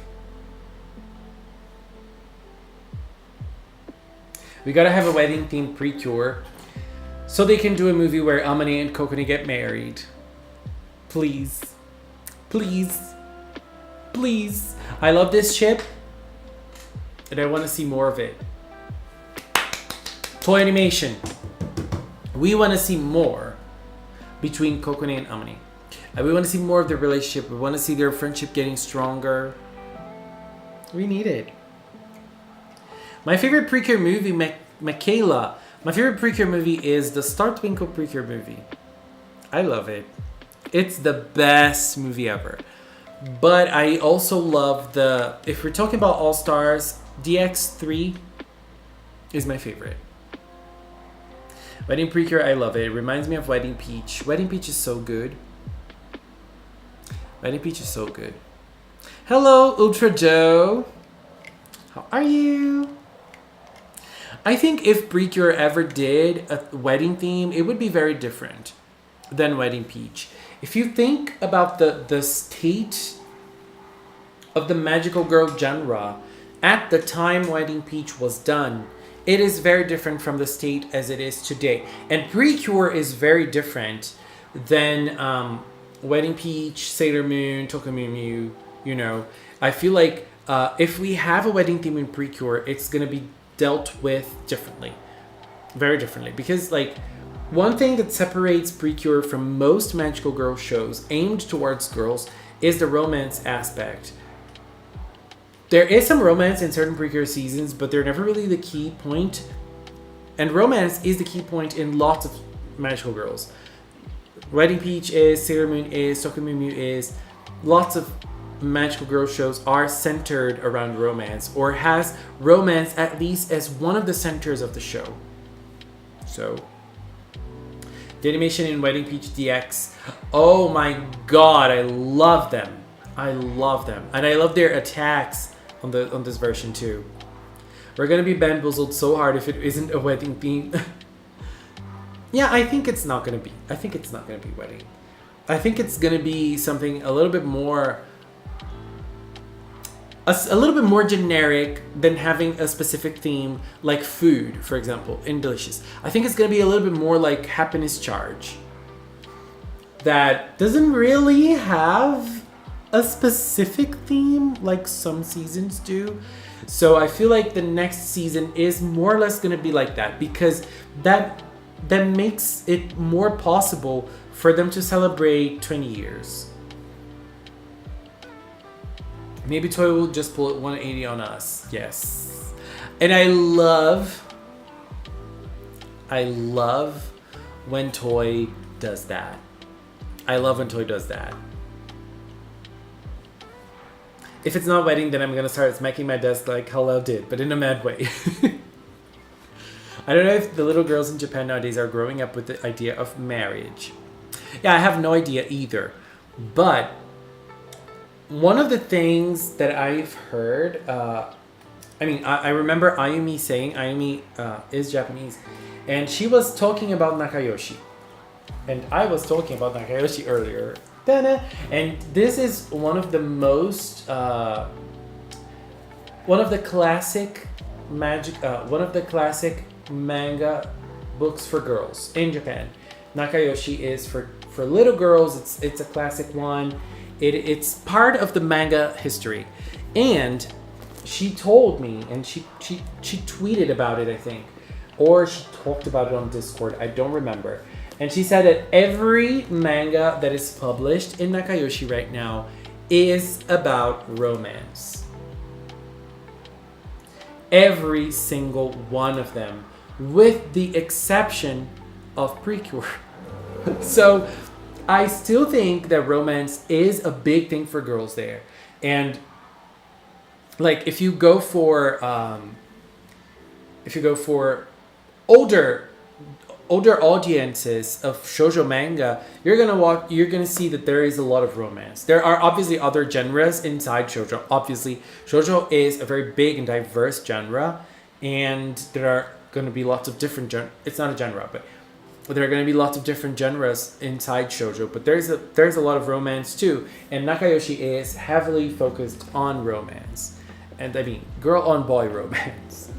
We gotta have a wedding themed Precure so they can do a movie where Amani and Kokoni get married. Please. Please. Please. I love this ship and I want to see more of it. Toy animation. We want to see more between Kokoni and Amani. And we want to see more of their relationship. We want to see their friendship getting stronger. We need it. My favorite Precure movie, Michaela. My favorite Precure movie is the Star Twinkle Precure movie. I love it. It's the best movie ever. But I also love if we're talking about All Stars, DX3 is my favorite. Wedding Precure, I love it. It reminds me of Wedding Peach. Wedding Peach is so good. Wedding Peach is so good. Hello, Ultra Joe. How are you? I think if Precure ever did a wedding theme, it would be very different than Wedding Peach. If you think about the state of the magical girl genre at the time Wedding Peach was done, it is very different from the state as it is today. And Precure is very different than Wedding Peach, Sailor Moon, Tokumimu. You know, I feel like if we have a wedding theme in Precure, it's going to be dealt with differently. Very differently. Because, like, one thing that separates Precure from most magical girl shows aimed towards girls is the romance aspect. There is some romance in certain Precure seasons, but they're never really the key point. And romance is the key point in lots of magical girls. Wedding Peach is, Sailor Moon is, Tokumimu is. Lots of magical girl shows are centered around romance, or has romance at least as one of the centers of the show. So, the animation in Wedding Peach DX, oh my god, I love them. I love them. And I love their attacks on this version too. We're gonna be bamboozled so hard if it isn't a wedding theme. Yeah, I think it's not gonna be. I think it's not gonna be wedding. I think it's gonna be something a little bit more a little bit more generic than having a specific theme like food, for example, in Delicious. I think it's going to be a little bit more like Happiness Charge. That doesn't really have a specific theme like some seasons do. So I feel like the next season is more or less going to be like that, because that makes it more possible for them to celebrate 20 years. Maybe Toy will just pull it 180 on us. Yes. And I love when Toy does that. I love when Toy does that. If it's not wedding, then I'm going to start smacking my desk like Hello did, but in a mad way. I don't know if the little girls in Japan nowadays are growing up with the idea of marriage. Yeah, I have no idea either. But one of the things that I've heard, I remember Ayumi saying, Ayumi is Japanese, and she was talking about Nakayoshi. And I was talking about Nakayoshi earlier. And this is one of the most, one of the classic manga books for girls in Japan. Nakayoshi is for little girls. It's a classic one. It's part of the manga history. And she told me, and she tweeted about it, I think. Or she talked about it on Discord, I don't remember. And she said that every manga that is published in Nakayoshi right now is about romance. Every single one of them, with the exception of Precure. So I still think that romance is a big thing for girls there. And like if you go for older audiences of shoujo manga, you're gonna see that there is a lot of romance. There are obviously other genres inside shoujo. Obviously, shoujo is a very big and diverse genre, and there are going to be lots of different it's not a genre, but there are going to be lots of different genres inside shoujo, but there's a lot of romance too, and Nakayoshi is heavily focused on romance, and I mean girl on boy romance.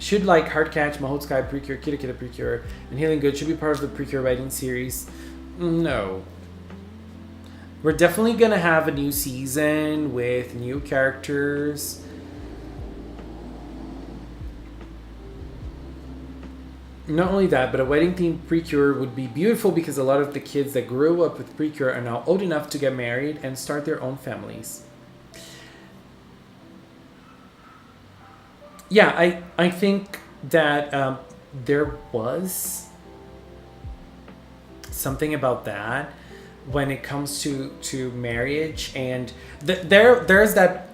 Should like Heart Catch, Mahotsukai, Precure, Kita Kita Precure, and Healing Good should be part of the Precure writing series? No. We're definitely going to have a new season with new characters. Not only that, but a wedding themed Precure would be beautiful because a lot of the kids that grew up with Precure are now old enough to get married and start their own families. Yeah, I think that there was something about that when it comes to marriage, and there's that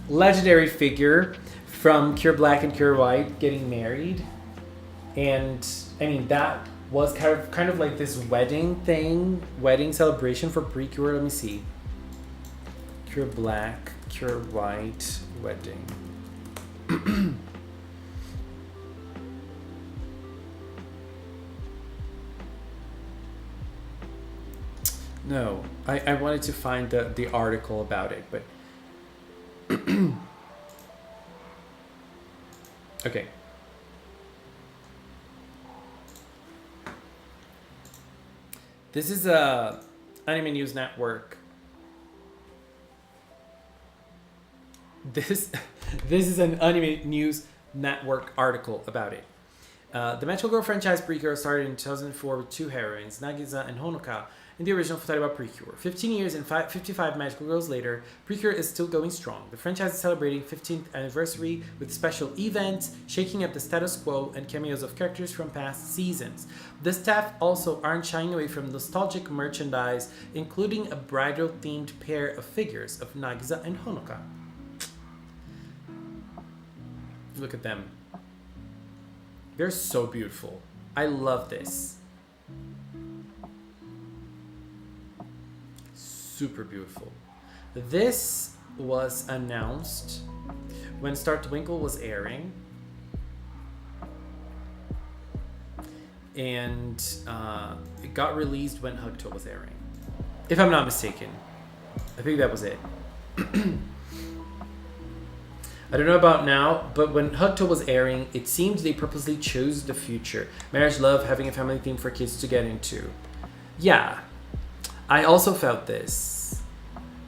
legendary figure from Cure Black and Cure White getting married, and I mean that was kind of like this wedding celebration for Precure. Let me see. Cure Black, Cure White, wedding. No, I wanted to find the article about it, but okay. This is a Anime News Network. This is an Anime News Network article about it. The Magical Girl franchise Precure started in 2004 with two heroines, Nagisa and Honoka, in the original Futaba Precure. 15 years and 55 Magical Girls later, Precure is still going strong. The franchise is celebrating 15th anniversary with special events, shaking up the status quo, and cameos of characters from past seasons. The staff also aren't shying away from nostalgic merchandise, including a bridal-themed pair of figures of Nagisa and Honoka. Look at them. They're so beautiful. I love this. Super beautiful. This was announced when Star Twinkle was airing, and it got released when Hugto was airing, if I'm not mistaken. I think that was it. I don't know about now, but when Hugto was airing, it seems they purposely chose the future. Marriage, love, having a family theme for kids to get into. Yeah, I also felt this.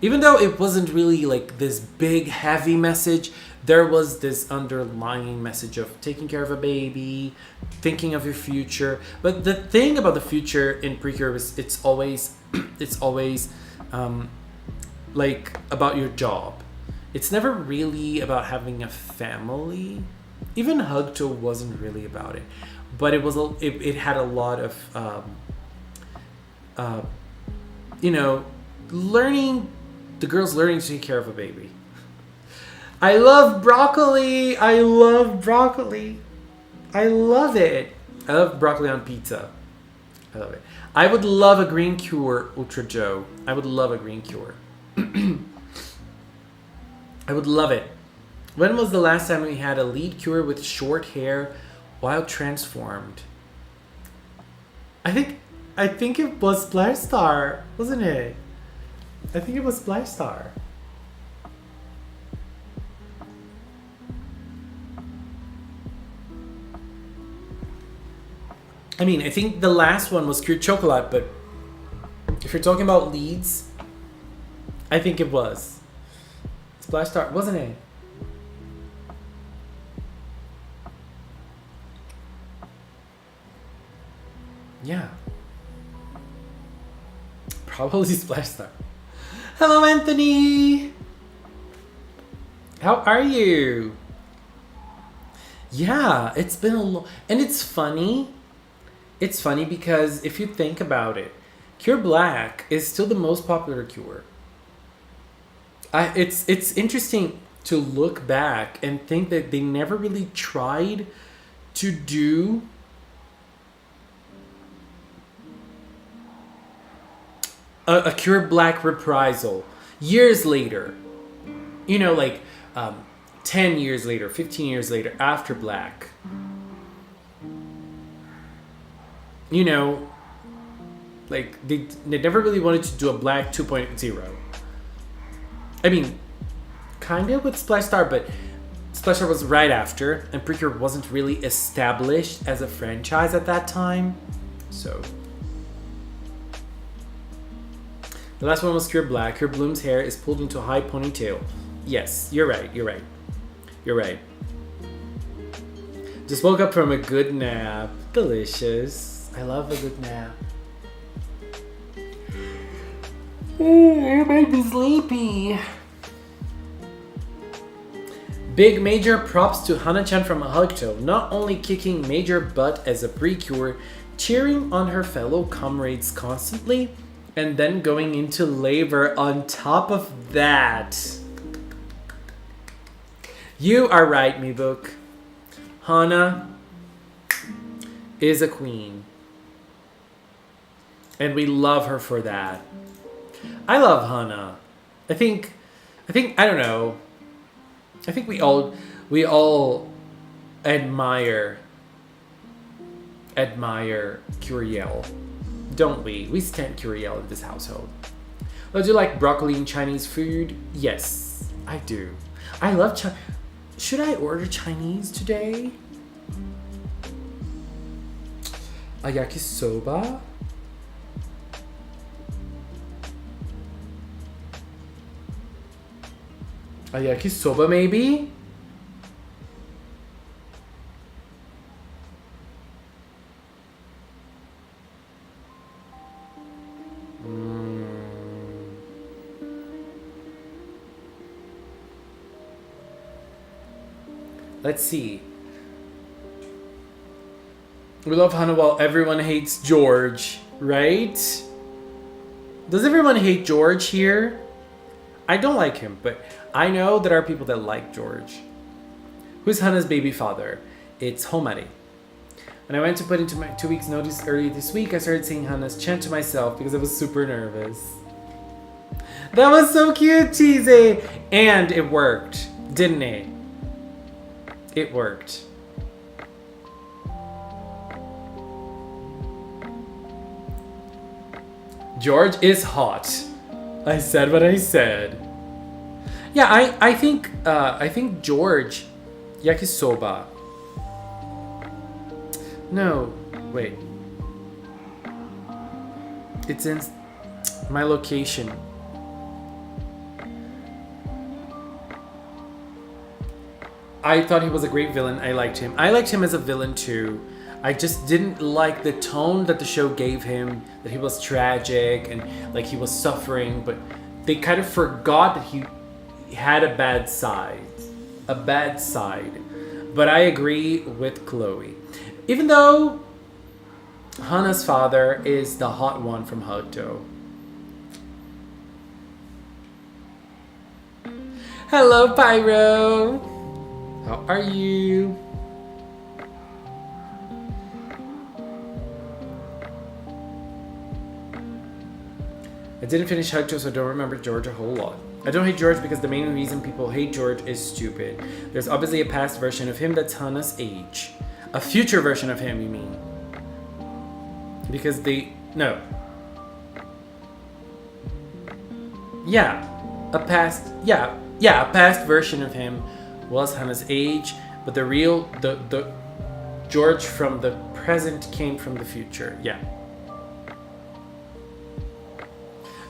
Even though it wasn't really like this big, heavy message, there was this underlying message of taking care of a baby, thinking of your future. But the thing about the future in Precure is it's always like about your job. It's never really about having a family. Even Hugto wasn't really about it, but it had a lot of the girls learning to take care of a baby. I love broccoli. I love broccoli. I love it. I love broccoli on pizza. I love it. I would love a green cure, Ultra Joe. I would love a green cure. I would love it. When was the last time we had a lead cure with short hair while transformed? I think it was Splash Star, wasn't it? I think it was Splash Star. I mean, I think the last one was Cure Chocolat, but if you're talking about leads, I think it was Splash Star, wasn't it? Yeah. Probably Splash Star. Hello, Anthony! How are you? Yeah, it's been a long... And it's funny. It's funny because if you think about it, Cure Black is still the most popular cure. It's interesting to look back and think that they never really tried to do a Cure Black reprisal years later. You know, like 10 years later, 15 years later, after Black. You know, like they never really wanted to do a Black 2.0. I mean, kind of with Splash Star, but Splash Star was right after, and Precure wasn't really established as a franchise at that time. So, the last one was Cure Black. Cure Bloom's hair is pulled into a high ponytail. Yes, you're right. You're right. Just woke up from a good nap. Delicious. I love a good nap. You made me sleepy. Big major props to Hana-chan from Hugto, not only kicking major butt as a Precure cheering on her fellow comrades constantly, and then going into labor on top of that. You are right, me book. Hana is a queen. And we love her for that. I love Hana. I think I don't know. I think we all admire Curiel. Don't we? We stand Curiel in this household. Do you like broccoli and Chinese food? Yes, I do. I love Chinese. Should I order Chinese today? A yakisoba? A yakisoba maybe? Let's see. We love Hana while everyone hates George, right? Does everyone hate George here? I don't like him, but I know there are people that like George. Who's Hana's baby father? It's Homari. When I went to put into my 2 weeks notice earlier this week, I started saying Hana's chant to myself because I was super nervous. That was so cute, Cheesy! And it worked, didn't it? It worked. George is hot. I said what I said. Yeah, I think George yakisoba. No, wait. It's in my location. I thought he was a great villain. I liked him. I liked him as a villain too. I just didn't like the tone that the show gave him, that he was tragic and like he was suffering, but they kind of forgot that he had a bad side. A bad side. But I agree with Chloe. Even though Hana's father is the hot one from Hoto. Hello, Pyro! How are you? I didn't finish Hoto, so I don't remember George a whole lot. I don't hate George because the main reason people hate George is stupid. There's obviously a past version of him that's Hana's age. A future version of him, you mean? Because no. Yeah, a past version of him was Hana's age, but the George from the present came from the future. Yeah.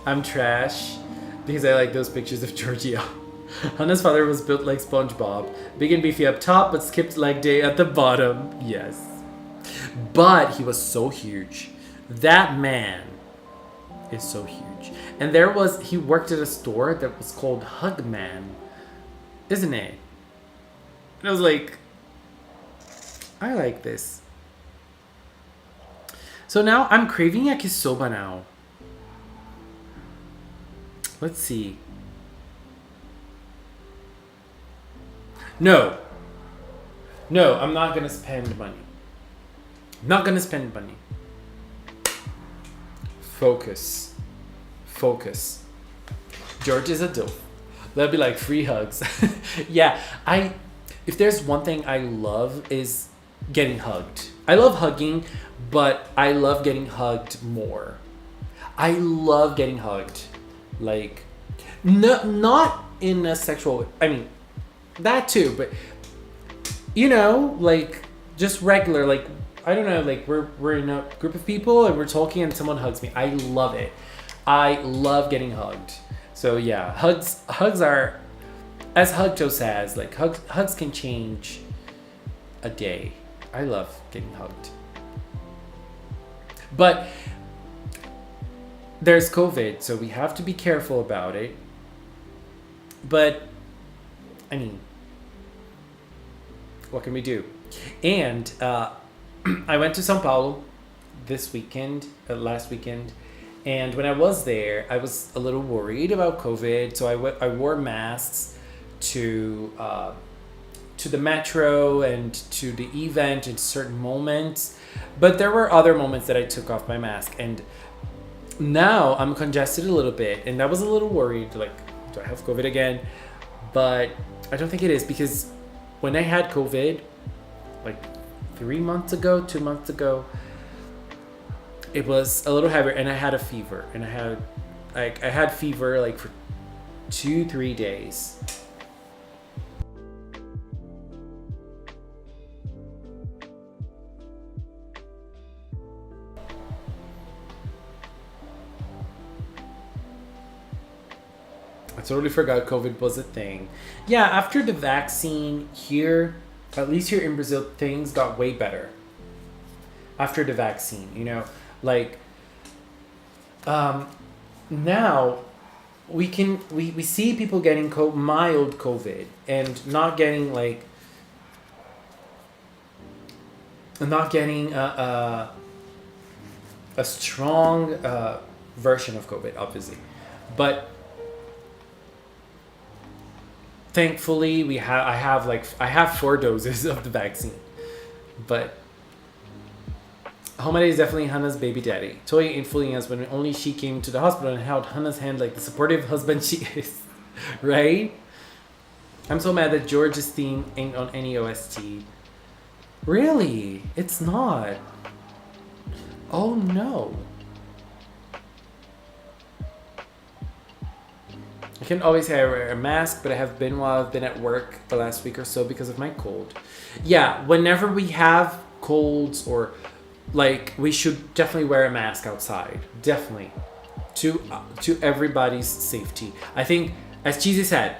I'm trash because I like those pictures of Giorgio. Hana's father was built like SpongeBob, big and beefy up top, but skipped leg day at the bottom. Yes. But he was so huge. That man is so huge. And he worked at a store that was called Hugman, isn't it? And I was like, I like this. So now I'm craving yakisoba now. Let's see. No, I'm not gonna spend money. I'm not gonna spend money. Focus. George is a dope. That'd be like free hugs. Yeah, if there's one thing I love is getting hugged. I love hugging, but I love getting hugged more. I love getting hugged. Like, not in a sexual way. I mean, that too, but you know, like just regular, like I don't know, like we're in a group of people and we're talking and someone hugs me. I love it. I love getting hugged. So yeah, hugs are, as Hugto says, like hugs can change a day. I love getting hugged. But there's COVID, so we have to be careful about it. But I mean, what can we do? And I went to São Paulo this weekend, last weekend. And when I was there, I was a little worried about COVID. So I wore masks to the metro and to the event in certain moments. But there were other moments that I took off my mask. And now I'm congested a little bit. And I was a little worried, like, do I have COVID again? But I don't think it is, because when I had COVID, like 2 months ago, it was a little heavier, and I had a fever, and I had fever like for 2-3 days. I totally forgot COVID was a thing. Yeah, after the vaccine here, at least here in Brazil, things got way better. After the vaccine, like now we see people getting mild COVID and not getting a strong version of COVID, obviously, but thankfully I have 4 doses of the vaccine. But Homade is definitely Hannah's baby daddy. Toy ain't fooling us when only she came to the hospital and held Hannah's hand like the supportive husband she is. Right? I'm so mad that George's theme ain't on any OST. Really? It's not. Oh no. I can always say I wear a mask, but I have been while I've been at work the last week or so because of my cold. Yeah, whenever we have colds or we should definitely wear a mask outside. Definitely. To everybody's safety. I think, as Cheesy said,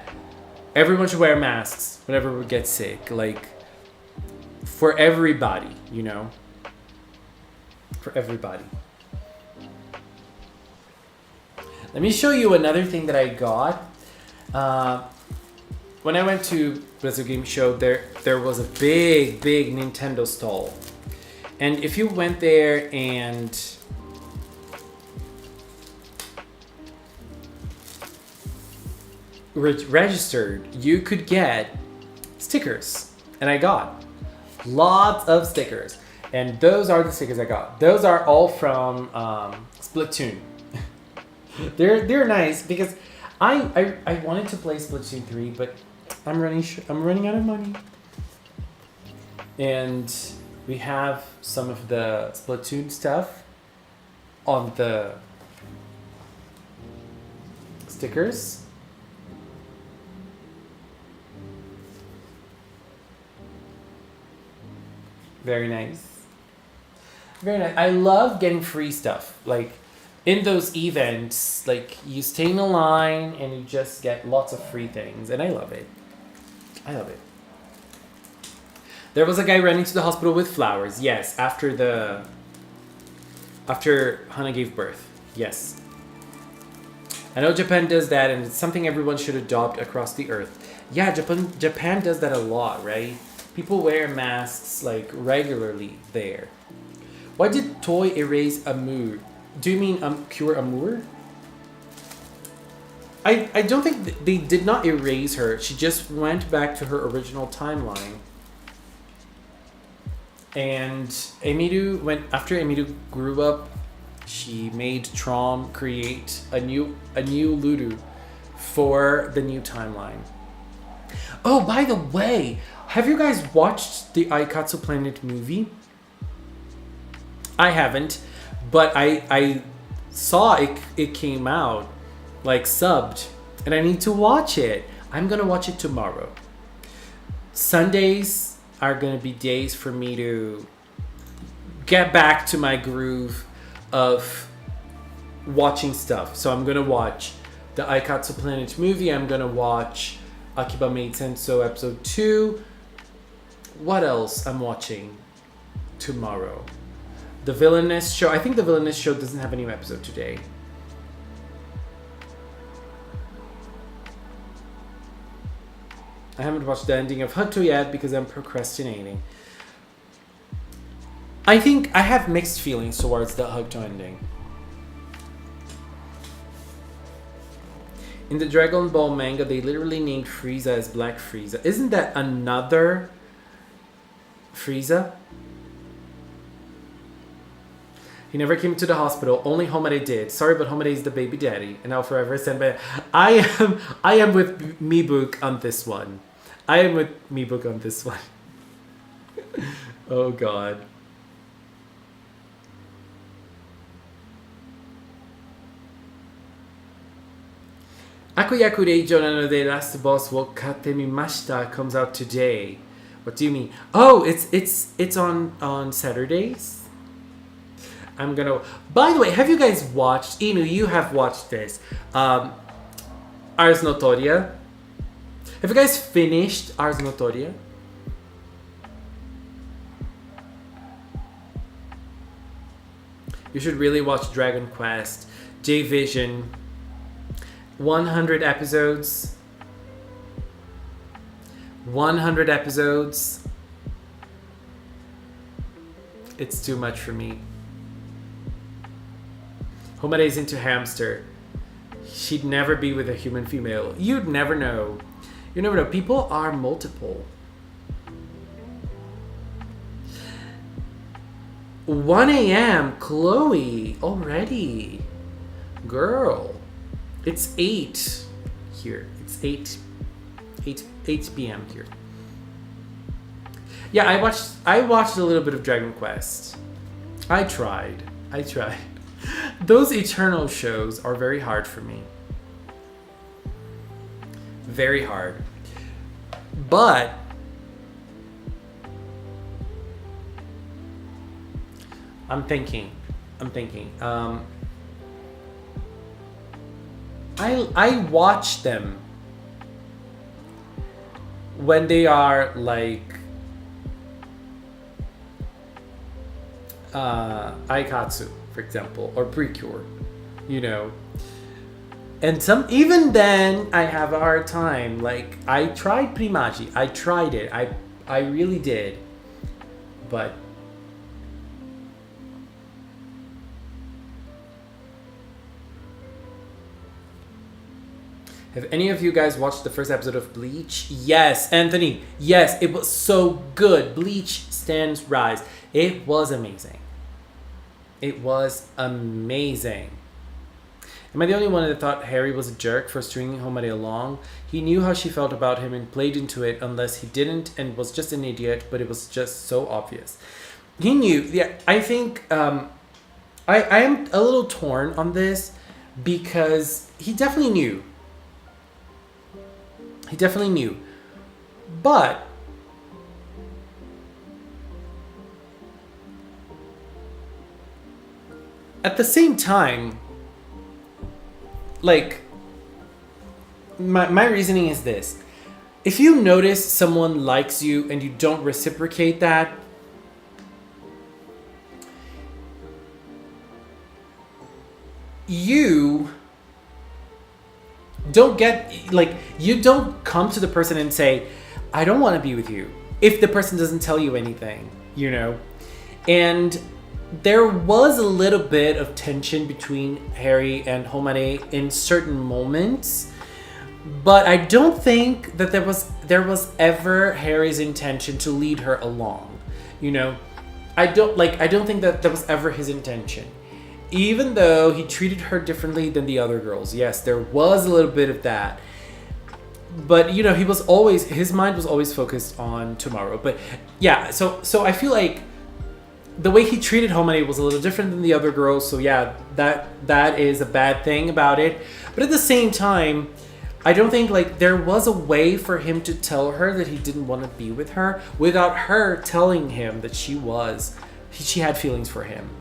everyone should wear masks whenever we get sick. For everybody, For everybody. Let me show you another thing that I got. When I went to Brazil Game Show, there was a big Nintendo stall. And if you went there and registered, you could get stickers. And I got lots of stickers. And those are the stickers I got. Those are all from Splatoon. They're nice because I wanted to play Splatoon 3, but I'm running out of money. And we have some of the Splatoon stuff on the stickers. Very nice. Very nice. I love getting free stuff. In those events, you stay in a line and you just get lots of free things. And I love it. There was a guy running to the hospital with flowers. Yes, after Hannah gave birth. Yes. I know Japan does that, and it's something everyone should adopt across the earth. Yeah, Japan does that a lot, right? People wear masks regularly there. Why did Toy erase Amour? Do you mean Cure Amour? I don't think they did not erase her. She just went back to her original timeline. And after Emiru grew up, she made Trom create a new Lulu for the new timeline. Oh, by the way, have you guys watched the Aikatsu Planet movie? I haven't, but I saw it came out subbed, and I need to watch it. I'm gonna watch it tomorrow. Sundays are gonna be days for me to get back to my groove of watching stuff. So I'm gonna watch the Aikatsu Planet movie. I'm gonna watch Akiba Maid Senso episode 2. What else I'm watching tomorrow? The Villainous Show. I think the Villainous Show doesn't have a new episode today. I haven't watched the ending of Hutto yet because I'm procrastinating. I think I have mixed feelings towards the Hokuto ending. In the Dragon Ball manga, they literally named Frieza as Black Frieza. Isn't that another Frieza? He never came to the hospital. Only Homare did. Sorry, but Homare is the baby daddy, and I'll forever stand by. I am with Mibuk on this one. I am with Mibuk on this one. Oh God. Akuyaku Reijo nanode Last Boss wo katte mimashita comes out today. What do you mean? Oh, it's on Saturdays. I'm gonna. By the way, have you guys watched? Inu, you have watched this. Ars Notoria. Have you guys finished Ars Notoria? You should really watch Dragon Quest, J-Vision. 100 episodes. 100 episodes. It's too much for me. Homare's into hamster. She'd never be with a human female. You'd never know. You never know. People are multiple. 1 a.m. Chloe already. Girl. It's 8 here. It's 8 p.m. here. Yeah, I watched a little bit of Dragon Quest. I tried. Those Eternal shows are very hard for me. Very hard. But I'm thinking. I watch them when they are like Aikatsu, for example, or Precure, you know. And even then I have a hard time. Like, I tried Primaji. I tried it. I really did. But have any of you guys watched the first episode of Bleach? Yes, Anthony. Yes, it was so good. Bleach stands rise. It was amazing. It was amazing. Am I the only one that thought Harry was a jerk for stringing Homare along? He knew how she felt about him and played into it unless he didn't and was just an idiot, but it was just so obvious. He knew. Yeah, I think I am a little torn on this because he definitely knew. He definitely knew. But at the same time, like, my reasoning is this. If you notice someone likes you and you don't reciprocate that, you don't you don't come to the person and say, I don't want to be with you, if the person doesn't tell you anything, you know? And there was a little bit of tension between Harry and Homare in certain moments, but I don't think that there was ever Harry's intention to lead her along, you know? I don't think that was ever his intention. Even though he treated her differently than the other girls. Yes, there was a little bit of that. But, you know, his mind was always focused on tomorrow. But yeah, so I feel like the way he treated Homare was a little different than the other girls. So yeah, that is a bad thing about it. But at the same time, I don't think like there was a way for him to tell her that he didn't want to be with her without her telling him that she had feelings for him.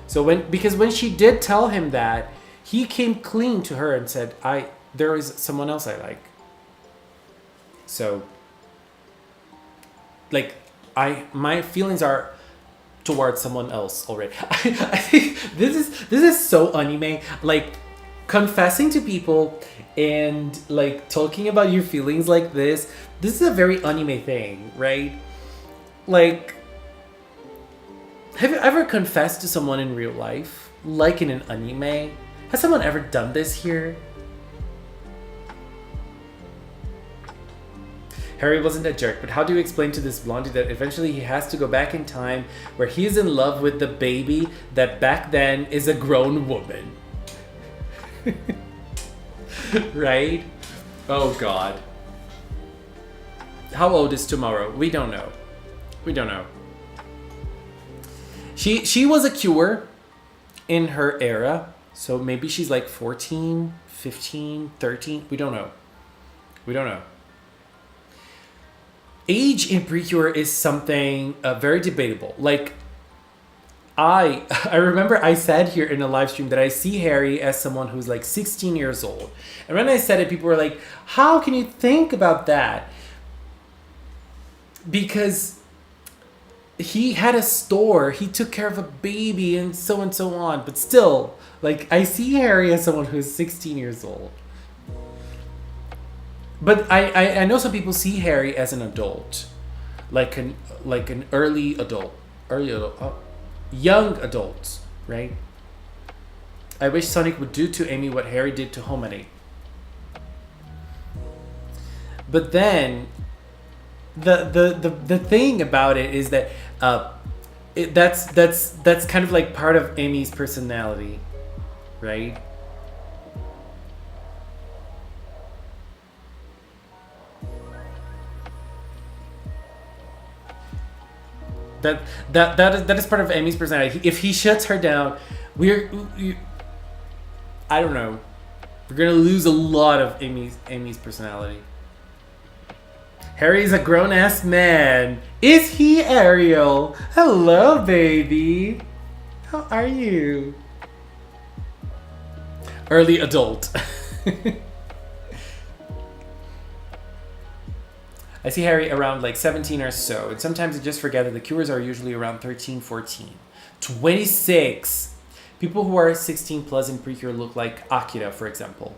So because when she did tell him that, he came clean to her and said, there is someone else I like. So, like, my feelings are towards someone else already. I think this is so anime. Like, confessing to people and like talking about your feelings like this is a very anime thing, right? Like, Have you ever confessed to someone in real life, like in an anime? Has someone ever done this here? Harry wasn't a jerk, but how do you explain to this blondie that eventually he has to go back in time where he is in love with the baby that back then is a grown woman? Right? Oh God. How old is Tomorrow? We don't know. We don't know. She was a cure in her era, so maybe she's like 14, 15, 13. We don't know. We don't know. Age in Precure is something very debatable. Like, I remember I said here in a live stream that I see Harry as someone who's like 16 years old. And when I said it, people were like, how can you think about that? Because he had a store, he took care of a baby and so on. But still, like, I see Harry as someone who's 16 years old. But I know some people see Harry as an adult, like an early adult, young adult, right? I wish Sonic would do to Amy what Harry did to Hominy. But then, the thing about it is that that's kind of like part of Amy's personality, right? That is part of Amy's personality. If he shuts her down, I don't know. We're gonna lose a lot of Amy's personality. Harry's a grown-ass man. Is he, Ariel? Hello, baby. How are you? Early adult. I see Harry around like 17 or so, and sometimes I just forget that the cures are usually around 13, 14. 26! People who are 16 plus in Precure look like Akira, for example.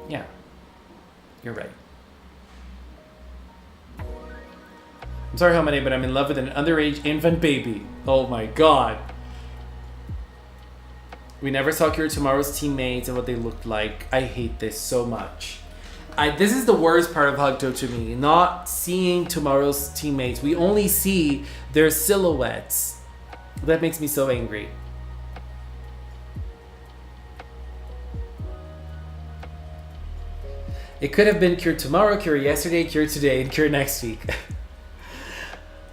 Yeah. You're right. I'm sorry, Hominy, but I'm in love with an underage infant baby. Oh my god. We never saw Cure Tomorrow's teammates and what they looked like. I hate this so much. This is the worst part of Hugto to me. Not seeing Tomorrow's teammates. We only see their silhouettes. That makes me so angry. It could have been Cure tomorrow, Cure yesterday, Cure today, and Cure next week.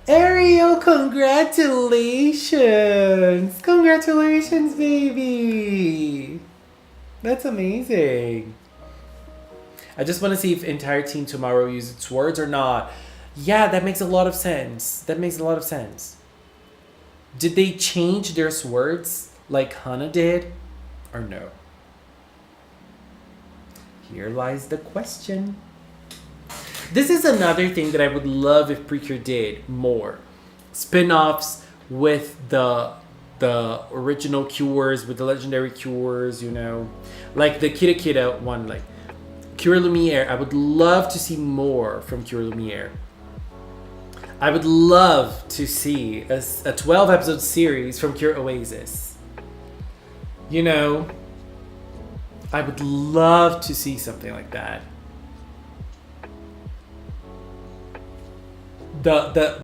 Ariel, congratulations! Congratulations, baby! That's amazing. I just want to see if entire Team Tomorrow uses its words or not. Yeah, that makes a lot of sense. That makes a lot of sense. Did they change their swords like Hana did? Or no? Here lies the question. This is another thing that I would love if Precure did more. Spin-offs with the original cures, with the legendary cures, you know. Like the Kira Kira one, like Cure Lumiere. I would love to see more from Cure Lumiere. I would love to see a 12-episode series from Cure Oasis. You know, I would love to see something like that. The